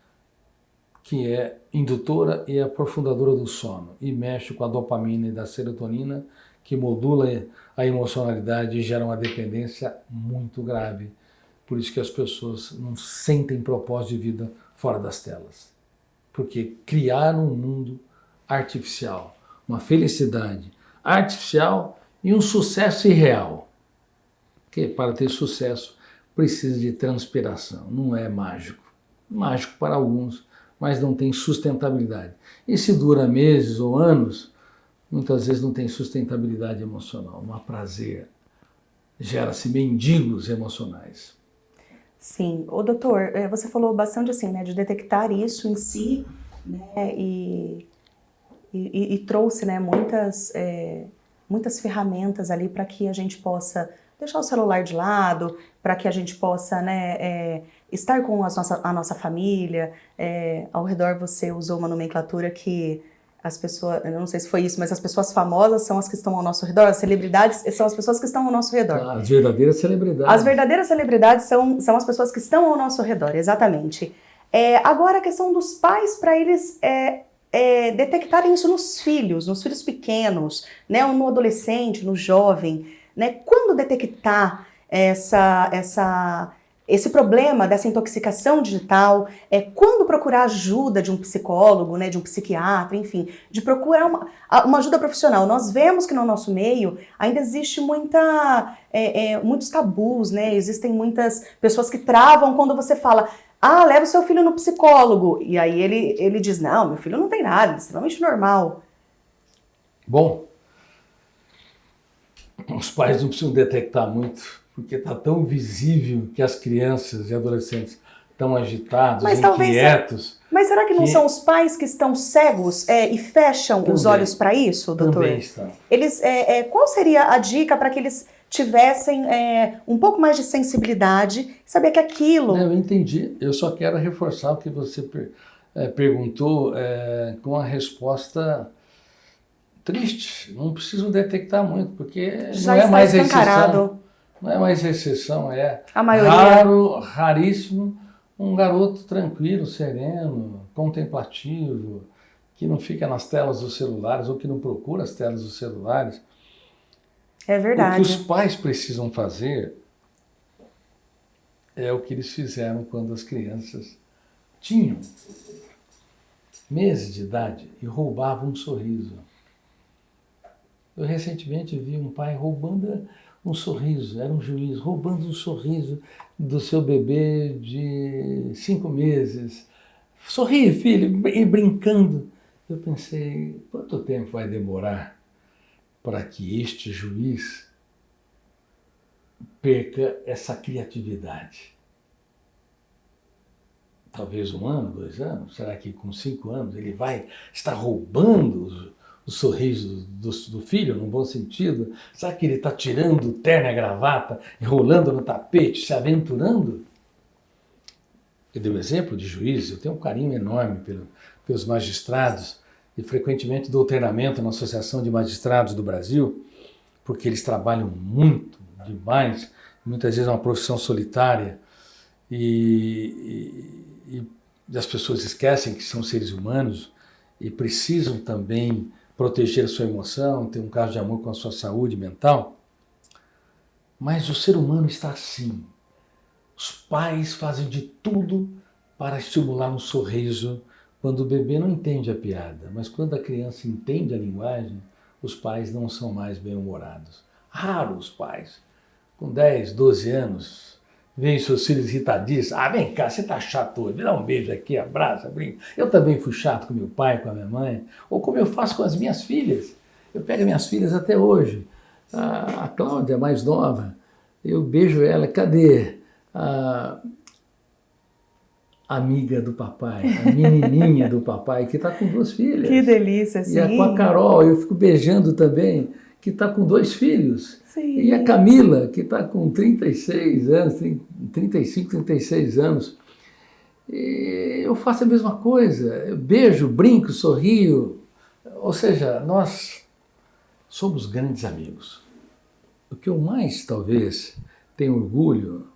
que é indutora e aprofundadora do sono, e mexe com a dopamina e da serotonina, que modula a emocionalidade e gera uma dependência muito grave. Por isso que as pessoas não sentem propósito de vida fora das telas. Porque criaram um mundo artificial, uma felicidade artificial e um sucesso irreal. Porque para ter sucesso precisa de transpiração, não é mágico. Mágico para alguns, mas não tem sustentabilidade. E se dura meses ou anos, muitas vezes não tem sustentabilidade emocional, não há prazer. Gera-se mendigos emocionais. Sim. Ô, doutor, você falou bastante assim, né, de detectar isso em si, né, e trouxe, né, muitas ferramentas ali para que a gente possa deixar o celular de lado, para que a gente possa, né, estar com a nossa família. Ao redor você usou uma nomenclatura que as pessoas, eu não sei se foi isso, mas as pessoas famosas são as que estão ao nosso redor, as celebridades são as pessoas que estão ao nosso redor. As verdadeiras celebridades. As verdadeiras celebridades são as pessoas que estão ao nosso redor, exatamente. Agora a questão dos pais, para eles detectarem isso nos filhos pequenos, né, ou no adolescente, no jovem, né, quando detectar esse problema dessa intoxicação digital, quando procurar ajuda de um psicólogo, né, de um psiquiatra, enfim, de procurar uma ajuda profissional. Nós vemos que no nosso meio ainda existe muitos tabus, né, existem muitas pessoas que travam quando você fala: leva o seu filho no psicólogo. E aí ele diz: não, meu filho não tem nada, é extremamente normal. Bom, os pais não precisam detectar muito, porque está tão visível que as crianças e adolescentes estão agitados, inquietos. Mas será que não são os pais que estão cegos e fecham os olhos para isso, doutor? Também estão. Qual seria a dica para que eles tivessem um pouco mais de sensibilidade, saber que aquilo... Eu entendi. Eu só quero reforçar o que você perguntou com a resposta triste. Não preciso detectar muito, porque já não é mais escancarado. exceção. Não é mais exceção, a maioria. Raríssimo, um garoto tranquilo, sereno, contemplativo, que não fica nas telas dos celulares ou que não procura as telas dos celulares. É verdade. O que os pais precisam fazer é o que eles fizeram quando as crianças tinham meses de idade e roubavam um sorriso. Eu recentemente vi um pai roubando um sorriso, era um juiz, roubando um sorriso do seu bebê de 5 meses. Sorri, filho, e brincando. Eu pensei, quanto tempo vai demorar para que este juiz perca essa criatividade? Talvez 1 ano, 2 anos? Será que com 5 anos ele vai estar roubando o sorriso do filho, num bom sentido? Será que ele está tirando o terno e a gravata, enrolando no tapete, se aventurando? Eu dei um exemplo de juízes. Eu tenho um carinho enorme pelos magistrados e frequentemente dou treinamento na Associação de Magistrados do Brasil, porque eles trabalham muito, demais, muitas vezes é uma profissão solitária e as pessoas esquecem que são seres humanos e precisam também proteger a sua emoção, ter um caso de amor com a sua saúde mental. Mas o ser humano está assim. Os pais fazem de tudo para estimular um sorriso quando o bebê não entende a piada. Mas quando a criança entende a linguagem, os pais não são mais bem-humorados. Raros os pais, com 10, 12 anos, veem seus filhos irritadíssimos. Vem cá, você tá chato hoje, me dá um beijo aqui, abraça, brinca. Eu também fui chato com meu pai, com a minha mãe, ou como eu faço com as minhas filhas. Eu pego minhas filhas até hoje. A Cláudia, mais nova, eu beijo ela, cadê a amiga do papai, a menininha do papai, que está com 2 filhas. Que delícia, sim. E com a Carol, eu fico beijando também, que está com 2 filhos. Sim. E a Camila, que está com 36 anos, 35, 36 anos. E eu faço a mesma coisa. Eu beijo, brinco, sorrio. Ou seja, nós somos grandes amigos. O que eu mais, talvez, tenho orgulho,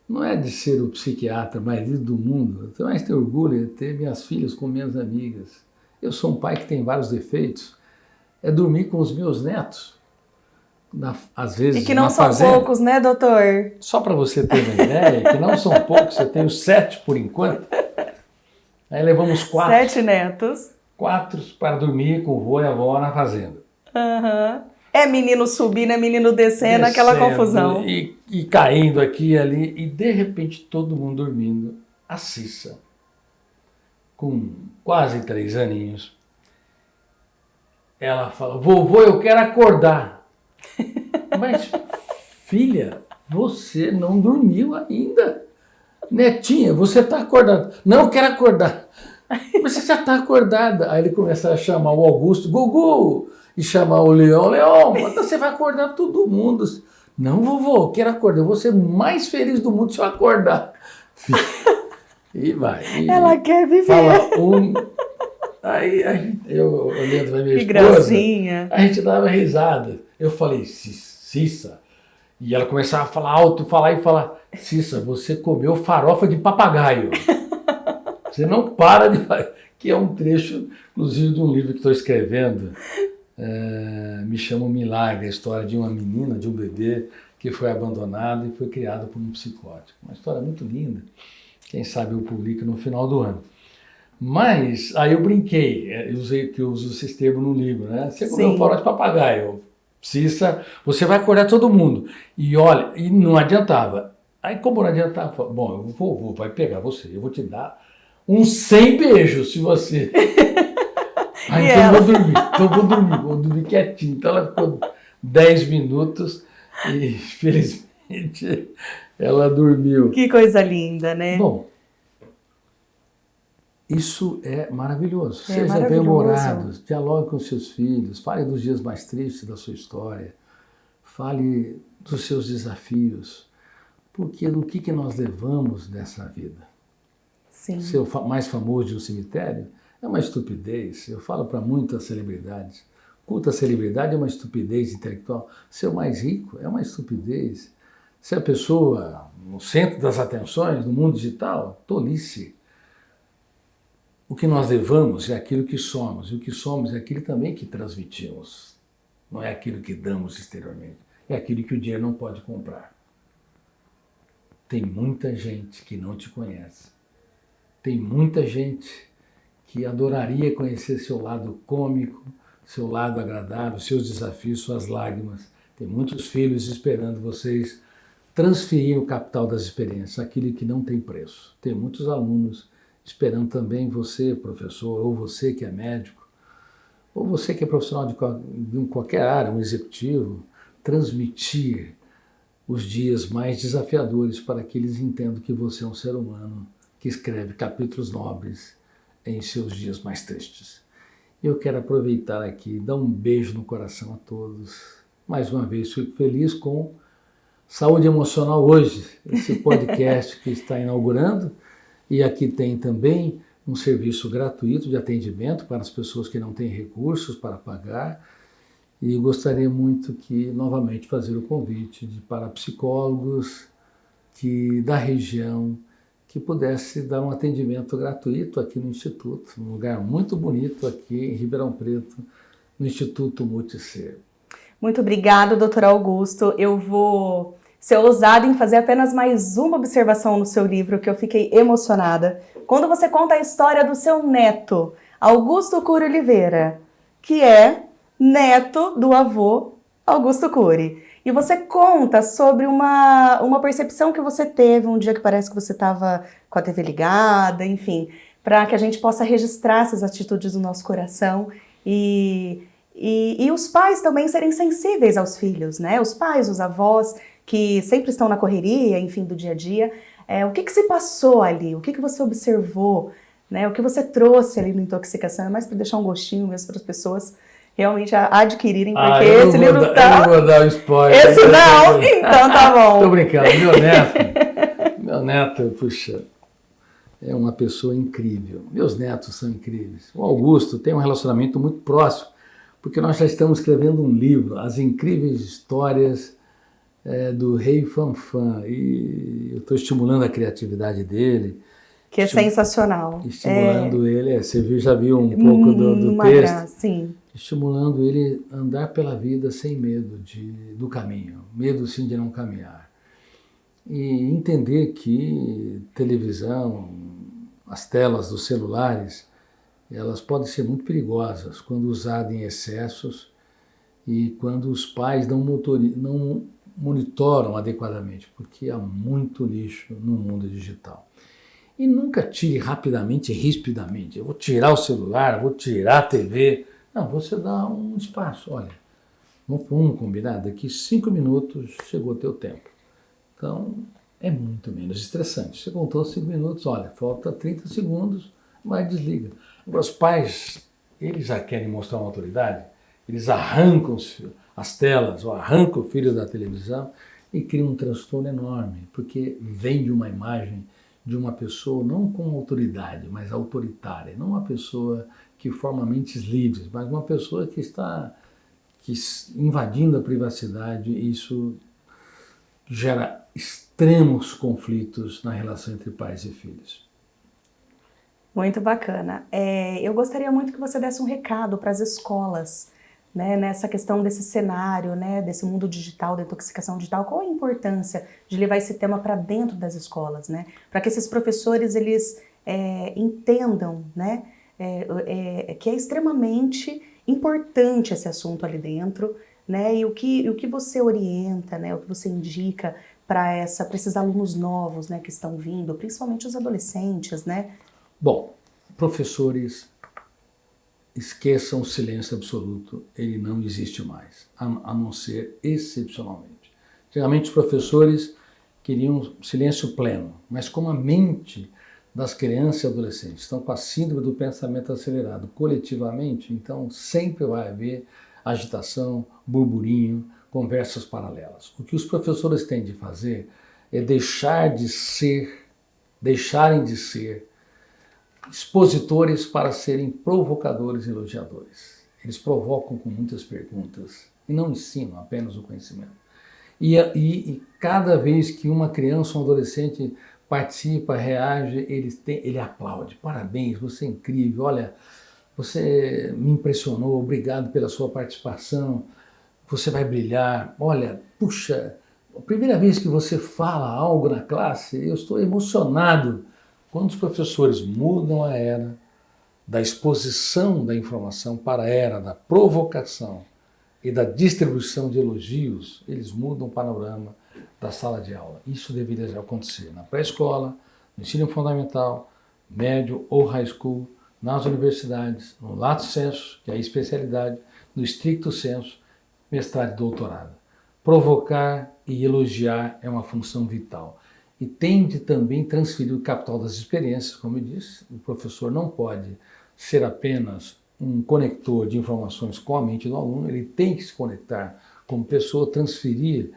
não é de ser o psiquiatra mais lido do mundo. O que eu mais tenho orgulho é ter minhas filhas como minhas amigas. Eu sou um pai que tem vários defeitos. É dormir com os meus netos. Às vezes, e que não são poucos, né, doutor? Só para você ter uma ideia, que não são poucos, eu tenho 7 por enquanto. Aí levamos 4. 7 netos. 4 para dormir com o vô e a avó na fazenda. Uhum. É menino subindo, é menino descendo, aquela confusão. E caindo aqui e ali, e de repente todo mundo dormindo. A Cissa, com quase 3 aninhos, ela fala: vovô, eu quero acordar. Mas, filha, você não dormiu ainda. Netinha, você está acordando. Não, eu quero acordar. Mas você já está acordada. Aí ele começa a chamar o Augusto, Gugu, e chamar o Leão, Leão, então você vai acordar todo mundo. Não, vovô, eu quero acordar, eu vou ser mais feliz do mundo se eu acordar. E vai. E ela quer viver. fala Aí eu olhando pra minha Que esposa, gracinha. a gente dava risada. Eu falei, Cissa. E ela começava a falar alto, falar, Cissa, você comeu farofa de papagaio. Você não para de falar. Que é um trecho, inclusive, de um livro que estou escrevendo. Me chama o Milagre, a história de uma menina, de um bebê que foi abandonado e foi criado por um psicótico. Uma história muito linda. Quem sabe eu publico no final do ano. Mas aí eu brinquei, eu uso esse termo no livro, né? Você comeu farofa de papagaio, Cissa, você vai acordar todo mundo. E olha, e não adiantava. Aí como não adiantava, bom, eu vou vai pegar você, eu vou te dar uns 100 beijos se você... Aí então eu vou dormir quietinho. Então ela ficou 10 minutos e felizmente ela dormiu. Que coisa linda, né? Bom, isso é maravilhoso. Sejam bem-humorados, dialogue com seus filhos, fale dos dias mais tristes da sua história, fale dos seus desafios, porque do que nós levamos nessa vida? Sim. Ser o mais famoso de um cemitério é uma estupidez. Eu falo para muitas celebridades. Culto à celebridade é uma estupidez intelectual. Ser o mais rico é uma estupidez. Ser a pessoa no centro das atenções, no mundo digital, tolice. O que nós levamos é aquilo que somos. E o que somos é aquilo também que transmitimos. Não é aquilo que damos exteriormente. É aquilo que o dinheiro não pode comprar. Tem muita gente que não te conhece. Tem muita gente que adoraria conhecer seu lado cômico, seu lado agradável, seus desafios, suas lágrimas. Tem muitos filhos esperando vocês transferirem o capital das experiências, aquilo que não tem preço. Tem muitos alunos esperando também você, professor, ou você que é médico, ou você que é profissional de qualquer área, um executivo, transmitir os dias mais desafiadores para que eles entendam que você é um ser humano que escreve capítulos nobres em seus dias mais tristes. Eu quero aproveitar aqui, dar um beijo no coração a todos. Mais uma vez, fico feliz com Saúde Emocional Hoje, esse podcast que está inaugurando. E aqui tem também um serviço gratuito de atendimento para as pessoas que não têm recursos para pagar. E gostaria muito que, novamente, fazer o convite para psicólogos da região que pudesse dar um atendimento gratuito aqui no Instituto, um lugar muito bonito aqui em Ribeirão Preto, no Instituto Multicer. Muito obrigada, doutor Augusto. Eu vou ser ousada em fazer apenas mais uma observação no seu livro, que eu fiquei emocionada. Quando você conta a história do seu neto, Augusto Cury Oliveira, que é neto do avô Augusto Cury. E você conta sobre uma percepção que você teve um dia que parece que você estava com a TV ligada, enfim, para que a gente possa registrar essas atitudes no nosso coração e os pais também serem sensíveis aos filhos, né? Os pais, os avós, que sempre estão na correria, enfim, do dia a dia. O que se passou ali? O que você observou? Né? O que você trouxe ali no Intoxicação? É mais para deixar um gostinho mesmo para as pessoas realmente adquirirem, porque esse livro tá... Eu não vou dar um spoiler. Esse não? Então tá bom. Tô brincando. Meu neto, puxa, é uma pessoa incrível. Meus netos são incríveis. O Augusto tem um relacionamento muito próximo, porque nós já estamos escrevendo um livro, As Incríveis Histórias do Rei Fanfan, e eu estou estimulando a criatividade dele. Que é sensacional. Estimulando ele, você já viu um pouco do texto? Sim. Estimulando ele a andar pela vida sem medo do caminho, medo sim de não caminhar. E entender que televisão, as telas dos celulares, elas podem ser muito perigosas quando usadas em excessos e quando os pais não monitoram adequadamente, porque há muito lixo no mundo digital. E nunca tire rapidamente e rispidamente. Eu vou tirar o celular, vou tirar a TV. Não, você dá um espaço. Olha, vamos combinar, daqui 5 minutos chegou o teu tempo. Então, é muito menos estressante. Você contou 5 minutos, olha, falta 30 segundos, mas desliga. Agora, os pais, eles já querem mostrar uma autoridade, eles arrancam as telas ou arrancam o filho da televisão e criam um transtorno enorme, porque vem de uma imagem de uma pessoa não com autoridade, mas autoritária, não uma pessoa que forma mentes livres, mas uma pessoa que está invadindo a privacidade, e isso gera extremos conflitos na relação entre pais e filhos. Muito bacana. Eu gostaria muito que você desse um recado para as escolas, né, nessa questão desse cenário, né, desse mundo digital, da intoxicação digital. Qual a importância de levar esse tema para dentro das escolas, né, para que esses professores eles entendam, né, que é extremamente importante esse assunto ali dentro, né, e o que você orienta, né, o que você indica para esses alunos novos, né, que estão vindo, principalmente os adolescentes, né? Bom, professores, esqueçam o silêncio absoluto, ele não existe mais, a não ser excepcionalmente. Antigamente os professores queriam silêncio pleno, mas como a mente das crianças e adolescentes estão com a síndrome do pensamento acelerado coletivamente, então sempre vai haver agitação, burburinho, conversas paralelas. O que os professores têm de fazer é deixarem de ser expositores para serem provocadores e elogiadores. Eles provocam com muitas perguntas e não ensinam apenas o conhecimento. E cada vez que uma criança ou um adolescente participa, reage, ele aplaude. Parabéns, você é incrível, olha, você me impressionou, obrigado pela sua participação, você vai brilhar, olha, puxa, a primeira vez que você fala algo na classe, eu estou emocionado. Quando os professores mudam a era da exposição da informação para a era da provocação e da distribuição de elogios, eles mudam o panorama da sala de aula. Isso deveria já acontecer na pré-escola, no ensino fundamental, médio ou high school, nas universidades, no lato sensu, que é a especialidade, no stricto sensu, mestrado e doutorado. Provocar e elogiar é uma função vital. E tem de também transferir o capital das experiências, como eu disse, o professor não pode ser apenas um conector de informações com a mente do aluno, ele tem que se conectar como pessoa, transferir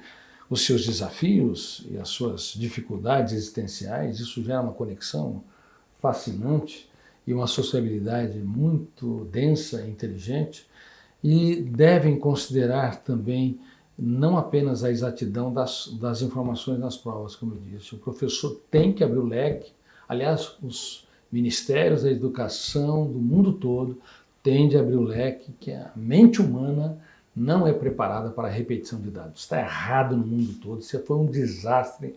os seus desafios e as suas dificuldades existenciais, isso gera uma conexão fascinante e uma sociabilidade muito densa e inteligente, e devem considerar também não apenas a exatidão das informações nas provas, como eu disse. O professor tem que abrir o leque. Aliás, os ministérios da educação do mundo todo têm de abrir o leque, que a mente humana não é preparada para a repetição de dados. Está errado no mundo todo. Isso foi um desastre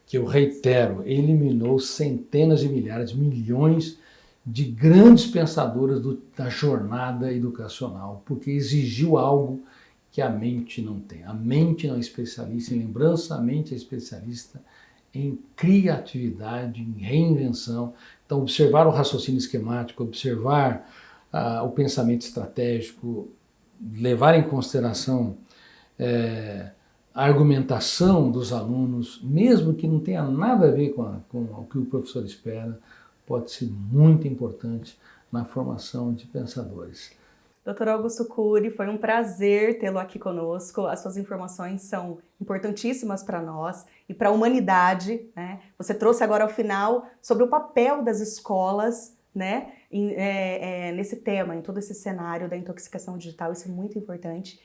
que, eu reitero, eliminou centenas de milhares, milhões de grandes pensadoras da jornada educacional, porque exigiu algo que a mente não tem. A mente não é especialista em lembrança, a mente é especialista em criatividade, em reinvenção. Então, observar o raciocínio esquemático, observar o pensamento estratégico, levar em consideração a argumentação dos alunos, mesmo que não tenha nada a ver com o que o professor espera, pode ser muito importante na formação de pensadores. Dr. Augusto Cury, foi um prazer tê-lo aqui conosco. As suas informações são importantíssimas para nós e para a humanidade, né? Você trouxe agora ao final sobre o papel das escolas, né, nesse tema, em todo esse cenário da intoxicação digital. Isso é muito importante.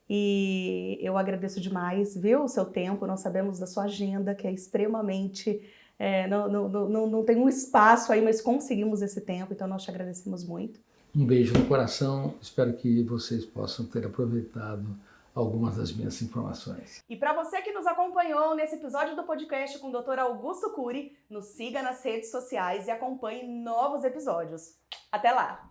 E eu agradeço demais, viu, o seu tempo. Nós sabemos da sua agenda, que é extremamente... não tem um espaço aí, mas conseguimos esse tempo, então nós te agradecemos muito. Um beijo no coração, espero que vocês possam ter aproveitado algumas das minhas informações. E para você que nos acompanhou nesse episódio do podcast com o Dr. Augusto Cury, nos siga nas redes sociais e acompanhe novos episódios. Até lá!